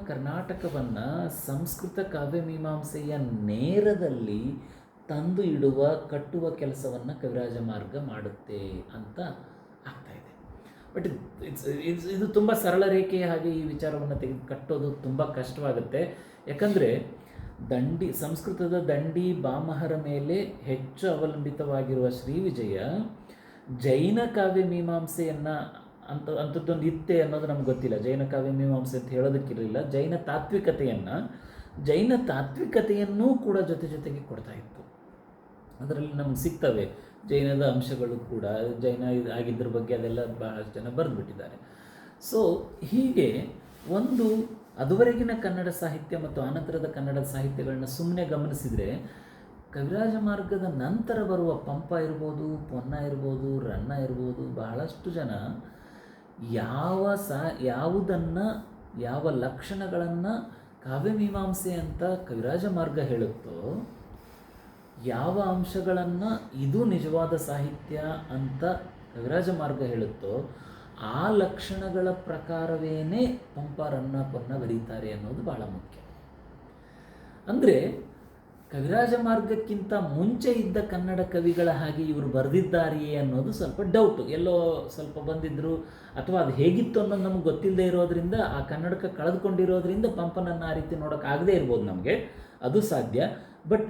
ಕರ್ನಾಟಕವನ್ನು ಸಂಸ್ಕೃತ ಕಾವ್ಯಮೀಮಾಂಸೆಯ ನೇರದಲ್ಲಿ ತಂದು ಕಟ್ಟುವ ಕೆಲಸವನ್ನು ಕವಿರಾಜ ಮಾರ್ಗ ಮಾಡುತ್ತೆ ಅಂತ ಆಗ್ತಾಯಿದೆ. ಬಟ್ ಇದು ತುಂಬ ಸರಳ ರೇಖೆಯ ಹಾಗೆ ಈ ವಿಚಾರವನ್ನು ತೆಗೆದು ಕಟ್ಟೋದು ತುಂಬ ಕಷ್ಟವಾಗುತ್ತೆ. ಯಾಕಂದರೆ ಸಂಸ್ಕೃತದ ದಂಡಿ ಬಾಮಹರ ಮೇಲೆ ಹೆಚ್ಚು ಅವಲಂಬಿತವಾಗಿರುವ ಶ್ರೀವಿಜಯ ಜೈನ ಕಾವ್ಯ ಮೀಮಾಂಸೆಯನ್ನು ಅಂಥದ್ದೊಂದು ಇತ್ತೆ ಅನ್ನೋದು ನಮ್ಗೆ ಗೊತ್ತಿಲ್ಲ. ಜೈನ ಕಾವ್ಯ ಮೀಮಾಂಸೆ ಅಂತ ಹೇಳೋದಕ್ಕಿರಲಿಲ್ಲ. ಜೈನ ತಾತ್ವಿಕತೆಯನ್ನೂ ಕೂಡ ಜೊತೆಗೆ ಕೊಡ್ತಾ ಇತ್ತು. ಅದರಲ್ಲಿ ನಮ್ಗೆ ಸಿಗ್ತವೆ ಜೈನದ ಅಂಶಗಳು ಕೂಡ. ಜೈನ ಆಗಿದ್ರ ಬಗ್ಗೆ ಅದೆಲ್ಲ ಬಹಳಷ್ಟು ಜನ ಬರೆದುಬಿಟ್ಟಿದ್ದಾರೆ. ಸೊ ಹೀಗೆ ಒಂದು ಅದುವರೆಗಿನ ಕನ್ನಡ ಸಾಹಿತ್ಯ ಮತ್ತು ಆನಂತರದ ಕನ್ನಡ ಸಾಹಿತ್ಯಗಳನ್ನ ಸುಮ್ಮನೆ ಗಮನಿಸಿದರೆ, ಕವಿರಾಜ ಮಾರ್ಗದ ನಂತರ ಬರುವ ಪಂಪ ಇರ್ಬೋದು, ಪೊನ್ನ ಇರ್ಬೋದು, ರನ್ನ ಇರ್ಬೋದು, ಬಹಳಷ್ಟು ಜನ ಯಾವ ಲಕ್ಷಣಗಳನ್ನು ಕಾವ್ಯಮೀಮಾಂಸೆ ಅಂತ ಕವಿರಾಜ ಮಾರ್ಗ ಹೇಳುತ್ತೋ, ಯಾವ ಅಂಶಗಳನ್ನು ಇದು ನಿಜವಾದ ಸಾಹಿತ್ಯ ಅಂತ ಕವಿರಾಜ ಮಾರ್ಗ ಹೇಳುತ್ತೋ, ಆ ಲಕ್ಷಣಗಳ ಪ್ರಕಾರವೇನೇ ಪಂಪ, ರನ್ನ, ಪೊನ್ನ ಬರೀತಾರೆ ಅನ್ನೋದು ಬಹಳ ಮುಖ್ಯ. ಅಂದರೆ ಕವಿರಾಜ ಮಾರ್ಗಕ್ಕಿಂತ ಮುಂಚೆ ಇದ್ದ ಕನ್ನಡ ಕವಿಗಳ ಹಾಗೆ ಇವರು ಬರೆದಿದ್ದಾರೆಯೇ ಅನ್ನೋದು ಸ್ವಲ್ಪ ಡೌಟು. ಎಲ್ಲೋ ಸ್ವಲ್ಪ ಬಂದಿದ್ದರು, ಅಥವಾ ಅದು ಹೇಗಿತ್ತು ಅನ್ನೋದು ನಮಗೆ ಗೊತ್ತಿಲ್ಲದೆ ಇರೋದ್ರಿಂದ, ಆ ಕನ್ನಡಕ್ಕೆ ಕಳೆದುಕೊಂಡಿರೋದ್ರಿಂದ ಪಂಪನನ್ನು ಆ ರೀತಿ ನೋಡೋಕ್ಕಾಗದೇ ಇರ್ಬೋದು ನಮಗೆ, ಅದು ಸಾಧ್ಯ. ಬಟ್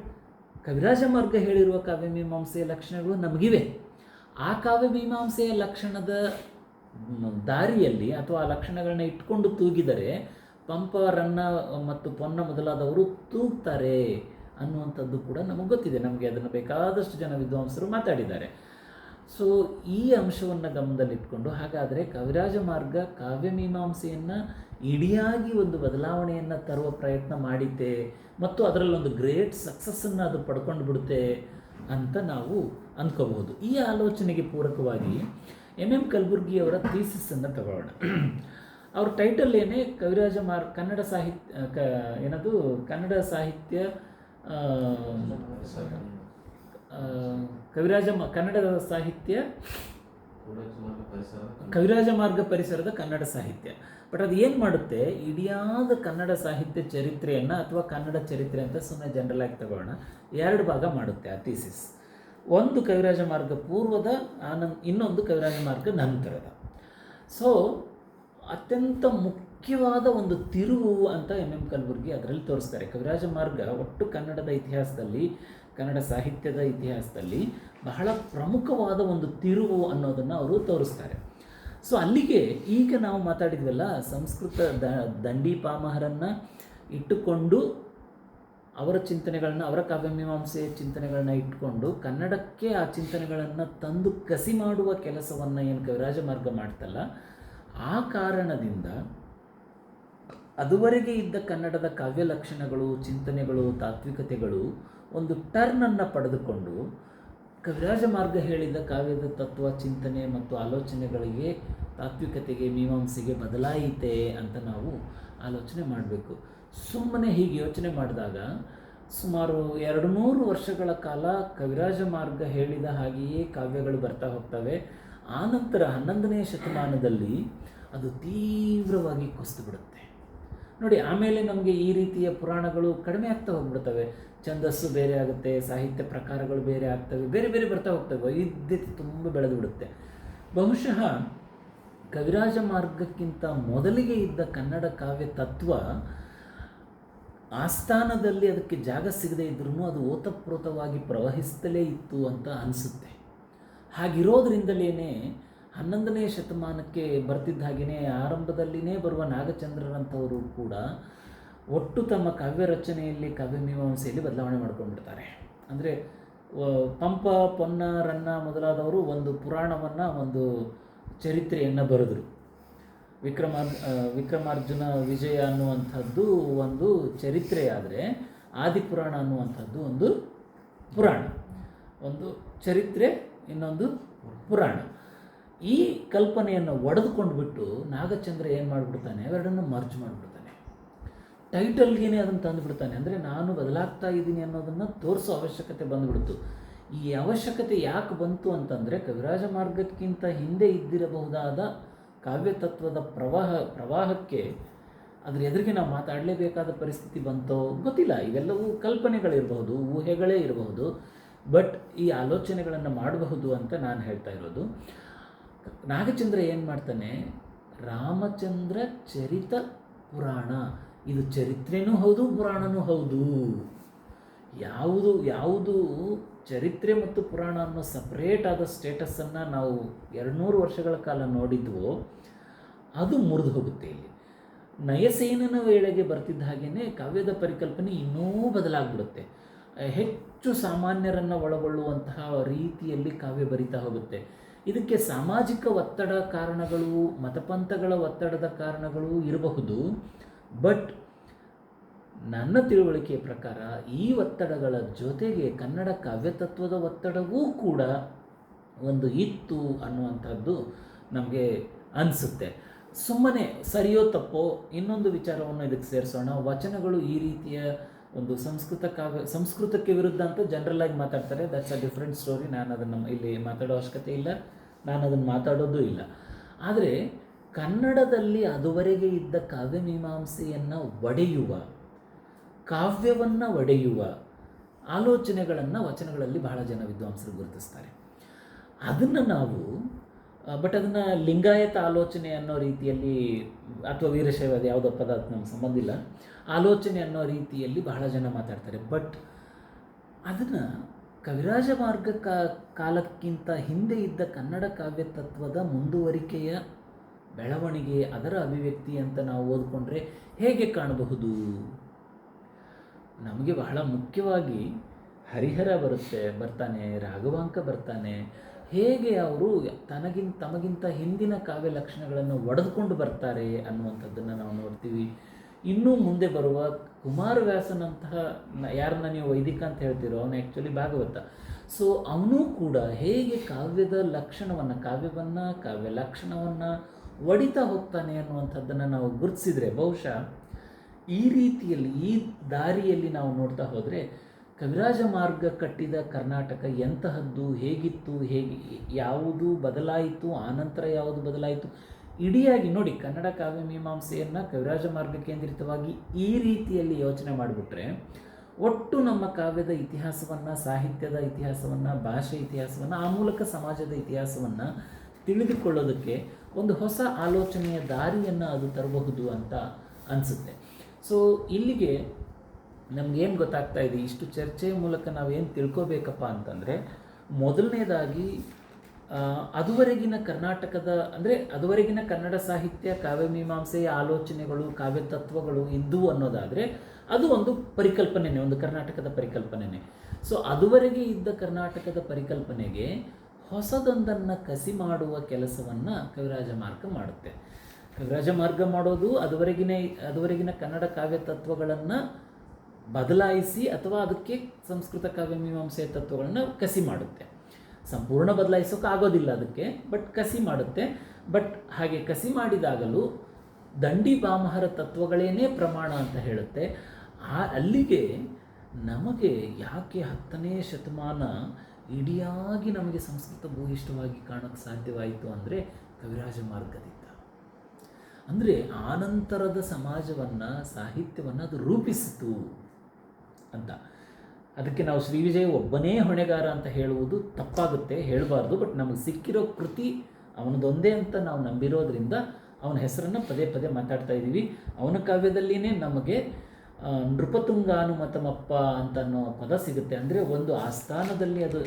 ಕವಿರಾಜ ಮಾರ್ಗ ಹೇಳಿರುವ ಕಾವ್ಯಮೀಮಾಂಸೆಯ ಲಕ್ಷಣಗಳು ನಮಗಿವೆ. ಆ ಕಾವ್ಯಮೀಮಾಂಸೆಯ ಲಕ್ಷಣದ ದಾರಿಯಲ್ಲಿ ಅಥವಾ ಆ ಲಕ್ಷಣಗಳನ್ನ ಇಟ್ಕೊಂಡು ತೂಗಿದರೆ ಪಂಪ, ರನ್ನ ಮತ್ತು ಪೊನ್ನ ಮೊದಲಾದವರು ತೂಗ್ತಾರೆ ಅನ್ನುವಂಥದ್ದು ಕೂಡ ನಮಗೆ ಗೊತ್ತಿದೆ. ನಮಗೆ ಅದನ್ನು ಬೇಕಾದಷ್ಟು ಜನ ವಿದ್ವಾಂಸರು ಮಾತಾಡಿದ್ದಾರೆ. ಸೊ ಈ ಅಂಶವನ್ನು ಗಮನದಲ್ಲಿಟ್ಕೊಂಡು, ಹಾಗಾದರೆ ಕವಿರಾಜ ಮಾರ್ಗ ಕಾವ್ಯಮೀಮಾಂಸೆಯನ್ನು ಇಡಿಯಾಗಿ ಒಂದು ಬದಲಾವಣೆಯನ್ನು ತರುವ ಪ್ರಯತ್ನ ಮಾಡಿದ್ದೆ ಮತ್ತು ಅದರಲ್ಲೊಂದು ಗ್ರೇಟ್ ಸಕ್ಸಸ್ಸನ್ನು ಅದು ಪಡ್ಕೊಂಡು ಬಿಡುತ್ತೆ ಅಂತ ನಾವು ಅಂದ್ಕೋಬಹುದು. ಈ ಆಲೋಚನೆಗೆ ಪೂರಕವಾಗಿ ಎಂ ಕಲಬುರ್ಗಿಯವರ ಥೀಸಿಸನ್ನು ತಗೊಳ್ಳೋಣ. ಅವ್ರ ಟೈಟಲ್ ಏನೇ, ಕವಿರಾಜ ಕನ್ನಡ ಸಾಹಿತ್ಯ ಕನ್ನಡದ ಸಾಹಿತ್ಯ ಕವಿರಾಜ ಮಾರ್ಗ ಪರಿಸರದ ಕನ್ನಡ ಸಾಹಿತ್ಯ. ಬಟ್ ಅದು ಏನು ಮಾಡುತ್ತೆ, ಇಡಿಯಾದ ಕನ್ನಡ ಸಾಹಿತ್ಯ ಚರಿತ್ರೆಯನ್ನು ಅಥವಾ ಕನ್ನಡ ಚರಿತ್ರೆ ಅಂತ ಸುಮ್ಮನೆ ಜನರಲ್ ಆಗಿ ತಗೊಳ್ಳೋಣ, 2 ಭಾಗ ಮಾಡುತ್ತೆ ಆ ಥೀಸಿಸ್. ಒಂದು ಕವಿರಾಜ ಮಾರ್ಗ ಪೂರ್ವದ, ಇನ್ನೊಂದು ಕವಿರಾಜ ಮಾರ್ಗ ನಂತರದ. ಸೊ ಅತ್ಯಂತ ಮುಖ್ಯವಾದ ಒಂದು ತಿರುವು ಅಂತ ಎಂ ಕಲಬುರ್ಗಿ ಅದರಲ್ಲಿ ತೋರಿಸ್ತಾರೆ. ಕವಿರಾಜ ಮಾರ್ಗ ಒಟ್ಟು ಕನ್ನಡದ ಇತಿಹಾಸದಲ್ಲಿ, ಕನ್ನಡ ಸಾಹಿತ್ಯದ ಇತಿಹಾಸದಲ್ಲಿ ಬಹಳ ಪ್ರಮುಖವಾದ ಒಂದು ತಿರುವು ಅನ್ನೋದನ್ನು ಅವರು ತೋರಿಸ್ತಾರೆ. ಸೊ ಅಲ್ಲಿಗೆ ಈಗ ನಾವು ಮಾತಾಡಿದ್ವಲ್ಲ, ಸಂಸ್ಕೃತ ದಂಡಿ ಪಾಮಹರನ್ನು ಇಟ್ಟುಕೊಂಡು ಅವರ ಚಿಂತನೆಗಳನ್ನ, ಅವರ ಕಾವ್ಯಮೀಮಾಂಸೆಯ ಚಿಂತನೆಗಳನ್ನ ಇಟ್ಕೊಂಡು ಕನ್ನಡಕ್ಕೆ ಆ ಚಿಂತನೆಗಳನ್ನು ತಂದು ಕಸಿ ಮಾಡುವ ಕೆಲಸವನ್ನು ಏನು ಕವಿರಾಜ ಮಾರ್ಗ ಮಾಡ್ತಲ್ಲ, ಆ ಕಾರಣದಿಂದ ಅದುವರೆಗೆ ಇದ್ದ ಕನ್ನಡದ ಕಾವ್ಯ ಲಕ್ಷಣಗಳು, ಚಿಂತನೆಗಳು, ತಾತ್ವಿಕತೆಗಳು ಒಂದು ಟರ್ನನ್ನು ಪಡೆದುಕೊಂಡು ಕವಿರಾಜ ಮಾರ್ಗ ಹೇಳಿದ ಕಾವ್ಯದ ತತ್ವ, ಚಿಂತನೆ ಮತ್ತು ಆಲೋಚನೆಗಳಿಗೆ, ತಾತ್ವಿಕತೆಗೆ, ಮೀಮಾಂಸೆಗೆ ಬದಲಾಯಿತೆ ಅಂತ ನಾವು ಆಲೋಚನೆ ಮಾಡಬೇಕು. ಸುಮ್ಮನೆ ಹೀಗೆ ಯೋಚನೆ ಮಾಡಿದಾಗ ಸುಮಾರು 200 ವರ್ಷಗಳ ಕಾಲ ಕವಿರಾಜ ಮಾರ್ಗ ಹೇಳಿದ ಹಾಗೆಯೇ ಕಾವ್ಯಗಳು ಬರ್ತಾ ಹೋಗ್ತವೆ. ಆನಂತರ 11ನೇ ಶತಮಾನದಲ್ಲಿ ಅದು ತೀವ್ರವಾಗಿ ಕುಸಿದು ಬಿಡುತ್ತೆ ನೋಡಿ. ಆಮೇಲೆ ನಮಗೆ ಈ ರೀತಿಯ ಪುರಾಣಗಳು ಕಡಿಮೆ ಆಗ್ತಾ ಹೋಗ್ಬಿಡ್ತವೆ, ಛಂದಸ್ಸು ಬೇರೆ ಆಗುತ್ತೆ, ಸಾಹಿತ್ಯ ಪ್ರಕಾರಗಳು ಬೇರೆ ಆಗ್ತವೆ, ಬೇರೆ ಬೇರೆ ಬರ್ತಾ ಹೋಗ್ತವೆ, ವೈವಿಧ್ಯತೆ ತುಂಬ ಬೆಳೆದು ಬಿಡುತ್ತೆ. ಬಹುಶಃ ಕವಿರಾಜ ಮಾರ್ಗಕ್ಕಿಂತ ಮೊದಲಿಗೆ ಇದ್ದ ಕನ್ನಡ ಕಾವ್ಯ ತತ್ವ ಆಸ್ಥಾನದಲ್ಲಿ ಅದಕ್ಕೆ ಜಾಗ ಸಿಗದೇ ಇದ್ರೂ ಅದು ಓತಪ್ರೋತವಾಗಿ ಪ್ರವಹಿಸ್ತಲೇ ಇತ್ತು ಅಂತ ಅನಿಸುತ್ತೆ. ಹಾಗಿರೋದ್ರಿಂದಲೇ 11ನೇ ಶತಮಾನಕ್ಕೆ ಬರ್ತಿದ್ದ ಹಾಗೆಯೇ ಆರಂಭದಲ್ಲಿನೇ ಬರುವ ನಾಗಚಂದ್ರರಂಥವರು ಕೂಡ ಒಟ್ಟು ತಮ್ಮ ಕಾವ್ಯ ರಚನೆಯಲ್ಲಿ, ಕಾವ್ಯಮೀಮಾಂಸೆಯಲ್ಲಿ ಬದಲಾವಣೆ ಮಾಡ್ಕೊಂಡ್ಬಿಡ್ತಾರೆ. ಅಂದರೆ ಪಂಪ, ಪೊನ್ನ, ರನ್ನ ಮೊದಲಾದವರು ಒಂದು ಪುರಾಣವನ್ನು, ಒಂದು ಚರಿತ್ರೆಯನ್ನು ಬರೆದರು. ವಿಕ್ರಮಾರ್ಜುನ ವಿಜಯ ಅನ್ನುವಂಥದ್ದು ಒಂದು ಚರಿತ್ರೆಯಾದರೆ, ಆದಿಪುರಾಣ ಅನ್ನುವಂಥದ್ದು ಒಂದು ಪುರಾಣ. ಒಂದು ಚರಿತ್ರೆ, ಇನ್ನೊಂದು ಪುರಾಣ. ಈ ಕಲ್ಪನೆಯನ್ನು ಒಡೆದುಕೊಂಡು ಬಿಟ್ಟು ನಾಗಚಂದ್ರ ಏನು ಮಾಡಿಬಿಡ್ತಾನೆ, ಅವೆರಡನ್ನು ಮರ್ಜ್ ಮಾಡಿಬಿಡ್ತಾನೆ, ಟೈಟಲ್ಗೇ ಅದನ್ನು ತಂದುಬಿಡ್ತಾನೆ. ಅಂದರೆ ನಾನು ಬದಲಾಗ್ತಾ ಇದ್ದೀನಿ ಅನ್ನೋದನ್ನು ತೋರಿಸೋ ಅವಶ್ಯಕತೆ ಬಂದುಬಿಡ್ತು. ಈ ಅವಶ್ಯಕತೆ ಯಾಕೆ ಬಂತು ಅಂತಂದರೆ, ಕವಿರಾಜ ಮಾರ್ಗಕ್ಕಿಂತ ಹಿಂದೆ ಇದ್ದಿರಬಹುದಾದ ಕಾವ್ಯತತ್ವದ ಪ್ರವಾಹಕ್ಕೆ ಅದ್ರ ಎದುರಿಗೆ ನಾವು ಮಾತಾಡಲೇಬೇಕಾದ ಪರಿಸ್ಥಿತಿ ಬಂತೋ ಗೊತ್ತಿಲ್ಲ. ಇವೆಲ್ಲವೂ ಕಲ್ಪನೆಗಳಿರಬಹುದು, ಊಹೆಗಳೇ ಇರಬಹುದು, ಬಟ್ ಈ ಆಲೋಚನೆಗಳನ್ನು ಮಾಡಬಹುದು ಅಂತ ನಾನು ಹೇಳ್ತಾ ಇರೋದು. ನಾಗಚಂದ್ರ ಏನು ಮಾಡ್ತಾನೆ, ರಾಮಚಂದ್ರ ಚರಿತ ಪುರಾಣ, ಇದು ಚರಿತ್ರೆನೂ ಹೌದು, ಪುರಾಣನೂ ಹೌದು. ಯಾವುದು ಚರಿತ್ರೆ ಮತ್ತು ಪುರಾಣ ಅನ್ನೋ ಸಪ್ರೇಟ್ ಆದ ಸ್ಟೇಟಸನ್ನು ನಾವು 200 ವರ್ಷಗಳ ಕಾಲ ನೋಡಿದ್ವೋ ಅದು ಮುರಿದು ಹೋಗುತ್ತೆ. ಇಲ್ಲಿ ನಯಸೇನನ ವೇಳೆಗೆ ಬರ್ತಿದ್ದ ಹಾಗೆಯೇ ಕಾವ್ಯದ ಪರಿಕಲ್ಪನೆ ಇನ್ನೂ ಬದಲಾಗ್ಬಿಡುತ್ತೆ. ಹೆಚ್ಚು ಸಾಮಾನ್ಯರನ್ನು ಒಳಗೊಳ್ಳುವಂತಹ ರೀತಿಯಲ್ಲಿ ಕಾವ್ಯ ಬರಿತಾ ಹೋಗುತ್ತೆ. ಇದಕ್ಕೆ ಸಾಮಾಜಿಕ ಒತ್ತಡ ಕಾರಣಗಳು, ಮತಪಂಥಗಳ ಒತ್ತಡದ ಕಾರಣಗಳು ಇರಬಹುದು. ಬಟ್ ನನ್ನ ತಿಳುವಳಿಕೆಯ ಪ್ರಕಾರ ಈ ಒತ್ತಡಗಳ ಜೊತೆಗೆ ಕನ್ನಡ ಕಾವ್ಯತತ್ವದ ಒತ್ತಡವೂ ಕೂಡ ಒಂದು ಇತ್ತು ಅನ್ನುವಂಥದ್ದು ನಮಗೆ ಅನಿಸುತ್ತೆ. ಸುಮ್ಮನೆ ಸರಿಯೋ ತಪ್ಪೋ ಇನ್ನೊಂದು ವಿಚಾರವನ್ನು ಇದಕ್ಕೆ ಸೇರಿಸೋಣ. ವಚನಗಳು ಈ ರೀತಿಯ ಒಂದು ಸಂಸ್ಕೃತಕ್ಕೆ ವಿರುದ್ಧ ಅಂತ ಜನರಲ್ ಆಗಿ ಮಾತಾಡ್ತಾರೆ. That's a different story. ನಾನು ಅದನ್ನು ಇಲ್ಲಿ ಮಾತಾಡೋ ಅವಶ್ಯಕತೆ ಇಲ್ಲ, ನಾನು ಅದನ್ನು ಮಾತಾಡೋದು ಇಲ್ಲ. ಆದರೆ ಕನ್ನಡದಲ್ಲಿ ಅದುವರೆಗೆ ಇದ್ದ ಕಾವ್ಯಮೀಮಾಂಸೆಯನ್ನು ಒಡೆಯುವ, ಕಾವ್ಯವನ್ನು ಒಡೆಯುವ ಆಲೋಚನೆಗಳನ್ನು ವಚನಗಳಲ್ಲಿ ಬಹಳ ಜನ ವಿದ್ವಾಂಸರು ಗುರುತಿಸ್ತಾರೆ. ಅದನ್ನು ನಾವು ಅದನ್ನು ಲಿಂಗಾಯತ ಆಲೋಚನೆ ಅನ್ನೋ ರೀತಿಯಲ್ಲಿ, ಅಥವಾ ವೀರಶೈವ, ಯಾವುದೋ ಪದ ನಮ್ಗೆ ಸಂಬಂಧ ಇಲ್ಲ, ಆಲೋಚನೆ ಅನ್ನೋ ರೀತಿಯಲ್ಲಿ ಬಹಳ ಜನ ಮಾತಾಡ್ತಾರೆ. ಬಟ್ ಅದನ್ನು ಕವಿರಾಜ ಮಾರ್ಗ ಕಾಲಕ್ಕಿಂತ ಹಿಂದೆ ಇದ್ದ ಕನ್ನಡ ಕಾವ್ಯ ತತ್ವದ ಮುಂದುವರಿಕೆಯ ಬೆಳವಣಿಗೆ, ಅದರ ಅಭಿವ್ಯಕ್ತಿ ಅಂತ ನಾವು ಓದ್ಕೊಂಡ್ರೆ ಹೇಗೆ ಕಾಣಬಹುದು? ನಮಗೆ ಬಹಳ ಮುಖ್ಯವಾಗಿ ಹರಿಹರ ಬರ್ತಾನೆ, ರಾಘವಾಂಕ ಬರ್ತಾನೆ. ಹೇಗೆ ಅವರು ತಮಗಿಂತ ಹಿಂದಿನ ಕಾವ್ಯ ಲಕ್ಷಣಗಳನ್ನು ಒಡೆದುಕೊಂಡು ಬರ್ತಾರೆ ಅನ್ನುವಂಥದ್ದನ್ನು ನಾವು ನೋಡ್ತೀವಿ. ಇನ್ನೂ ಮುಂದೆ ಬರುವ ಕುಮಾರವ್ಯಾಸನಂತಹ, ಯಾರನ್ನ ನೀವು ವೈದಿಕ ಅಂತ ಹೇಳ್ತೀರೋ ಅವನು ಆ್ಯಕ್ಚುಲಿ ಭಾಗವತ. ಸೊ ಅವನು ಕೂಡ ಹೇಗೆ ಕಾವ್ಯದ ಲಕ್ಷಣವನ್ನು, ಕಾವ್ಯ ಲಕ್ಷಣವನ್ನು ಒಡಿತಾ ಹೋಗ್ತಾನೆ ಅನ್ನುವಂಥದ್ದನ್ನು ನಾವು ಗುರುತಿಸಿದರೆ, ಬಹುಶಃ ಈ ರೀತಿಯಲ್ಲಿ, ಈ ದಾರಿಯಲ್ಲಿ ನಾವು ನೋಡ್ತಾ ಹೋದರೆ ಕವಿರಾಜ ಮಾರ್ಗ ಕಟ್ಟಿದ ಕರ್ನಾಟಕ ಎಂತಹದ್ದು, ಹೇಗಿತ್ತು, ಹೇಗೆ ಯಾವುದು ಬದಲಾಯಿತು, ಆನಂತರ ಯಾವುದು ಬದಲಾಯಿತು, ಇಡಿಯಾಗಿ ನೋಡಿ ಕನ್ನಡ ಕಾವ್ಯ ಮೀಮಾಂಸೆಯನ್ನು ಕವಿರಾಜ ಮಾರ್ಗ ಕೇಂದ್ರಿತವಾಗಿ ಈ ರೀತಿಯಲ್ಲಿ ಯೋಚನೆ ಮಾಡಿಬಿಟ್ರೆ ಒಟ್ಟು ನಮ್ಮ ಕಾವ್ಯದ ಇತಿಹಾಸವನ್ನು, ಸಾಹಿತ್ಯದ ಇತಿಹಾಸವನ್ನು, ಭಾಷೆ ಇತಿಹಾಸವನ್ನು, ಆ ಮೂಲಕ ಸಮಾಜದ ಇತಿಹಾಸವನ್ನು ತಿಳಿದುಕೊಳ್ಳೋದಕ್ಕೆ ಒಂದು ಹೊಸ ಆಲೋಚನೆಯ ದಾರಿಯನ್ನು ಅದು ತರಬಹುದು ಅಂತ ಅನಿಸುತ್ತೆ. ಸೊ ಇಲ್ಲಿಗೆ ನಮಗೇನು ಗೊತ್ತಾಗ್ತಾ ಇದೆ, ಇಷ್ಟು ಚರ್ಚೆಯ ಮೂಲಕ ನಾವೇನು ತಿಳ್ಕೋಬೇಕಪ್ಪ ಅಂತಂದರೆ, ಮೊದಲನೇದಾಗಿ ಅದುವರೆಗಿನ ಕರ್ನಾಟಕದ ಅಂದರೆ ಅದುವರೆಗಿನ ಕನ್ನಡ ಸಾಹಿತ್ಯ ಕಾವ್ಯಮೀಮಾಂಸೆಯ ಆಲೋಚನೆಗಳು, ಕಾವ್ಯ ತತ್ವಗಳು ಇದ್ದವು ಅನ್ನೋದಾದರೆ ಅದು ಒಂದು ಪರಿಕಲ್ಪನೆಯೇ, ಒಂದು ಕರ್ನಾಟಕದ ಪರಿಕಲ್ಪನೆಯೇ. ಸೊ ಅದುವರೆಗೆ ಇದ್ದ ಕರ್ನಾಟಕದ ಪರಿಕಲ್ಪನೆಗೆ ಹೊಸದೊಂದನ್ನು ಕಸಿ ಮಾಡುವ ಕೆಲಸವನ್ನು ಕವಿರಾಜ ಮಾರ್ಗ ಮಾಡುತ್ತೆ. ಕವಿರಾಜ ಮಾರ್ಗ ಮಾಡೋದು ಅದುವರೆಗಿನ ಕನ್ನಡ ಕಾವ್ಯ ತತ್ವಗಳನ್ನು ಬದಲಾಯಿಸಿ ಅಥವಾ ಅದಕ್ಕೆ ಸಂಸ್ಕೃತ ಕಾವ್ಯಮೀಮಾಂಸೆಯ ತತ್ವಗಳನ್ನು ಕಸಿ ಮಾಡುತ್ತೆ. ಸಂಪೂರ್ಣ ಬದಲಾಯಿಸೋಕೆ ಆಗೋದಿಲ್ಲ ಅದಕ್ಕೆ, ಬಟ್ ಕಸಿ ಮಾಡುತ್ತೆ. ಬಟ್ ಹಾಗೆ ಕಸಿ ಮಾಡಿದಾಗಲೂ ದಂಡಿ ಭಾಮಹರ ತತ್ವಗಳೇನೇ ಪ್ರಮಾಣ ಅಂತ ಹೇಳುತ್ತೆ. ಅಲ್ಲಿಗೆ ನಮಗೆ ಯಾಕೆ 10ನೇ ಶತಮಾನ ಇಡಿಯಾಗಿ ನಮಗೆ ಸಂಸ್ಕೃತ ಭೂಯಿಷ್ಠವಾಗಿ ಕಾಣೋಕ್ಕೆ ಸಾಧ್ಯವಾಯಿತು ಅಂದರೆ ಕವಿರಾಜ ಮಾರ್ಗದಿಂದ. ಅಂದರೆ ಆನಂತರದ ಸಮಾಜವನ್ನು, ಸಾಹಿತ್ಯವನ್ನು ಅದು ರೂಪಿಸಿತು ಅಂತ. ಅದಕ್ಕೆ ನಾವು ಶ್ರೀ ವಿಜಯ ಒಬ್ಬನೇ ಹೊಣೆಗಾರ ಅಂತ ಹೇಳುವುದು ತಪ್ಪಾಗುತ್ತೆ, ಹೇಳಬಾರ್ದು. ಬಟ್ ನಮಗೆ ಸಿಕ್ಕಿರೋ ಕೃತಿ ಅವನದೊಂದೇ ಅಂತ ನಾವು ನಂಬಿರೋದ್ರಿಂದ ಅವನ ಹೆಸರನ್ನು ಪದೇ ಪದೇ ಮಾತಾಡ್ತಾ ಇದ್ದೀವಿ. ಅವನ ಕಾವ್ಯದಲ್ಲಿಯೇ ನಮಗೆ ನೃಪತುಂಗಾನುಮತಮಪ್ಪ ಅಂತ ಅನ್ನೋ ಪದ ಸಿಗುತ್ತೆ. ಅಂದರೆ ಒಂದು ಆಸ್ಥಾನದಲ್ಲಿ, ಅದು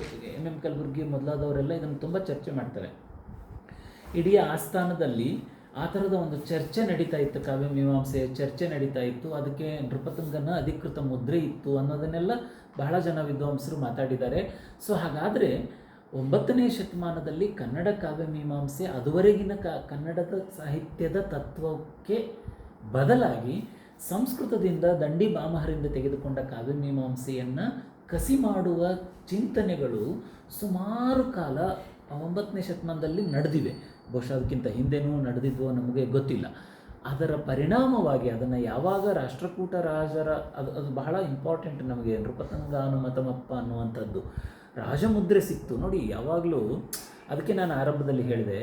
ಎಂ ಕಲಬುರ್ಗಿ ಮೊದಲಾದವರೆಲ್ಲ ಇದನ್ನು ತುಂಬ ಚರ್ಚೆ ಮಾಡ್ತಾರೆ. ಇಡೀ ಆಸ್ಥಾನದಲ್ಲಿ ಆ ಥರದ ಒಂದು ಚರ್ಚೆ ನಡೀತಾ ಇತ್ತು, ಕಾವ್ಯ ಮೀಮಾಂಸೆಯ ಚರ್ಚೆ ನಡೀತಾ ಇತ್ತು. ಅದಕ್ಕೆ ನೃಪತುಂಗನ ಅಧಿಕೃತ ಮುದ್ರೆ ಇತ್ತು ಅನ್ನೋದನ್ನೆಲ್ಲ ಬಹಳ ಜನ ವಿದ್ವಾಂಸರು ಮಾತಾಡಿದ್ದಾರೆ. ಸೊ ಹಾಗಾದರೆ 9ನೇ ಶತಮಾನದಲ್ಲಿ ಕನ್ನಡ ಕಾವ್ಯ ಮೀಮಾಂಸೆ ಅದುವರೆಗಿನ ಕನ್ನಡದ ಸಾಹಿತ್ಯದ ತತ್ವಕ್ಕೆ ಬದಲಾಗಿ ಸಂಸ್ಕೃತದಿಂದ ದಂಡಿ ಭಾಮಹರಿಂದ ತೆಗೆದುಕೊಂಡ ಕಾವ್ಯ ಮೀಮಾಂಸೆಯನ್ನು ಕಸಿ ಮಾಡುವ ಚಿಂತನೆಗಳು ಸುಮಾರು ಕಾಲ 9ನೇ ಶತಮಾನದಲ್ಲಿ ನಡೆದಿವೆ. ಬಹುಶಃ ಅದಕ್ಕಿಂತ ಹಿಂದೆನೂ ನಡೆದಿದ್ವೋ ನಮಗೆ ಗೊತ್ತಿಲ್ಲ. ಅದರ ಪರಿಣಾಮವಾಗಿ ಅದನ್ನು ಯಾವಾಗ ರಾಷ್ಟ್ರಕೂಟ ರಾಜರ ಅದು ಬಹಳ ಇಂಪಾರ್ಟೆಂಟ್ ನಮಗೆ, ನೃಪತುಂಗಾನುಮತಮಪ್ಪ ಅನ್ನುವಂಥದ್ದು ರಾಜಮುದ್ರೆ ಸಿಕ್ತು ನೋಡಿ. ಯಾವಾಗಲೂ ಅದಕ್ಕೆ ನಾನು ಆರಂಭದಲ್ಲಿ ಹೇಳಿದೆ,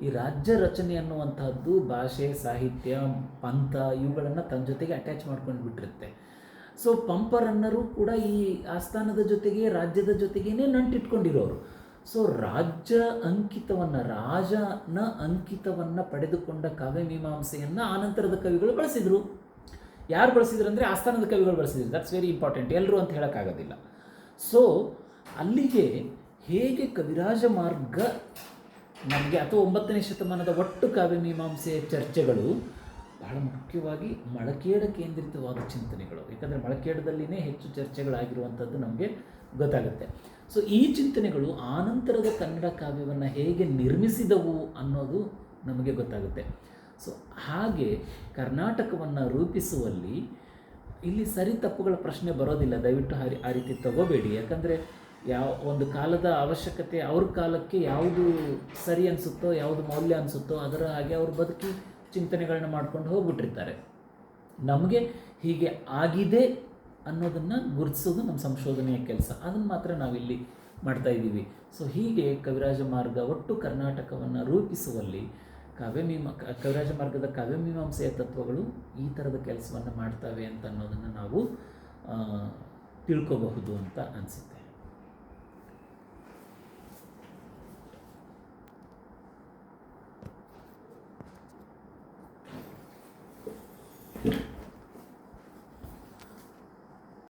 ಈ ರಾಜ್ಯ ರಚನೆ ಅನ್ನುವಂಥದ್ದು ಭಾಷೆ, ಸಾಹಿತ್ಯ, ಪಂಥ ಇವುಗಳನ್ನು ತನ್ನ ಜೊತೆಗೆ ಅಟ್ಯಾಚ್ ಮಾಡ್ಕೊಂಡು ಬಿಟ್ಟಿರುತ್ತೆ. ಸೊ ಪಂಪರನ್ನರು ಕೂಡ ಈ ಆಸ್ಥಾನದ ಜೊತೆಗೆ, ರಾಜ್ಯದ ಜೊತೆಗೇ ನಂಟಿಟ್ಕೊಂಡಿರೋರು. ಸೊ ರಾಜ್ಯ ಅಂಕಿತವನ್ನು, ರಾಜನ ಅಂಕಿತವನ್ನು ಪಡೆದುಕೊಂಡ ಕಾವ್ಯಮೀಮಾಂಸೆಯನ್ನು ಆನಂತರದ ಕವಿಗಳು ಬಳಸಿದರು. ಯಾರು ಬಳಸಿದ್ರು ಅಂದರೆ ಆಸ್ಥಾನದ ಕವಿಗಳು ಬಳಸಿದ್ರು. ದಟ್ಸ್ ವೆರಿ ಇಂಪಾರ್ಟೆಂಟ್, ಎಲ್ಲರೂ ಅಂತ ಹೇಳೋಕ್ಕಾಗೋದಿಲ್ಲ. ಸೊ ಅಲ್ಲಿಗೆ ಹೇಗೆ ಕವಿರಾಜ ಮಾರ್ಗ ನಮಗೆ, ಅಥವಾ 9ನೇ ಶತಮಾನದ ಒಟ್ಟು ಕಾವ್ಯಮೀಮಾಂಸೆಯ ಚರ್ಚೆಗಳು ಬಹಳ ಮುಖ್ಯವಾಗಿ ಮಳಕೇಡ ಕೇಂದ್ರಿತವಾದ ಚಿಂತನೆಗಳು. ಯಾಕಂದರೆ ಮಳಕೇಡದಲ್ಲಿನೇ ಹೆಚ್ಚು ಚರ್ಚೆಗಳಾಗಿರುವಂಥದ್ದು ನಮಗೆ ಗೊತ್ತಾಗುತ್ತೆ. ಸೊ ಈ ಚಿಂತನೆಗಳು ಆನಂತರದ ಕನ್ನಡ ಕಾವ್ಯವನ್ನು ಹೇಗೆ ನಿರ್ಮಿಸಿದವು ಅನ್ನೋದು ನಮಗೆ ಗೊತ್ತಾಗುತ್ತೆ. ಸೊ ಹಾಗೆ ಕರ್ನಾಟಕವನ್ನು ರೂಪಿಸುವಲ್ಲಿ ಇಲ್ಲಿ ಸರಿ ತಪ್ಪುಗಳ ಪ್ರಶ್ನೆ ಬರೋದಿಲ್ಲ. ದಯವಿಟ್ಟು ಆ ರೀತಿ ತಗೋಬೇಡಿ. ಯಾಕಂದರೆ ಒಂದು ಕಾಲದ ಅವಶ್ಯಕತೆ, ಅವ್ರ ಕಾಲಕ್ಕೆ ಯಾವುದು ಸರಿ ಅನಿಸುತ್ತೋ, ಯಾವುದು ಮೌಲ್ಯ ಅನಿಸುತ್ತೋ ಅದರ ಹಾಗೆ ಅವರು ಬದುಕಿ ಚಿಂತನೆಗಳನ್ನ ಮಾಡ್ಕೊಂಡು ಹೋಗ್ಬಿಟ್ಟಿರ್ತಾರೆ. ನಮಗೆ ಹೀಗೆ ಆಗಿದೆ ಅನ್ನೋದನ್ನು ಗುರುತಿಸೋದು ನಮ್ಮ ಸಂಶೋಧನೆಯ ಕೆಲಸ. ಅದನ್ನು ಮಾತ್ರ ನಾವಿಲ್ಲಿ ಮಾಡ್ತಾಯಿದ್ದೀವಿ. ಸೊ ಹೀಗೆ ಕವಿರಾಜ ಮಾರ್ಗ ಒಟ್ಟು ಕರ್ನಾಟಕವನ್ನು ರೂಪಿಸುವಲ್ಲಿ ಕವಿರಾಜ ಮಾರ್ಗದ ಕಾವ್ಯಮೀಮಾಂಸೆಯ ತತ್ವಗಳು ಈ ಥರದ ಕೆಲಸವನ್ನು ಮಾಡ್ತವೆ ಅಂತ ಅನ್ನೋದನ್ನು ನಾವು ತಿಳ್ಕೋಬಹುದು ಅಂತ ಅನಿಸುತ್ತೆ.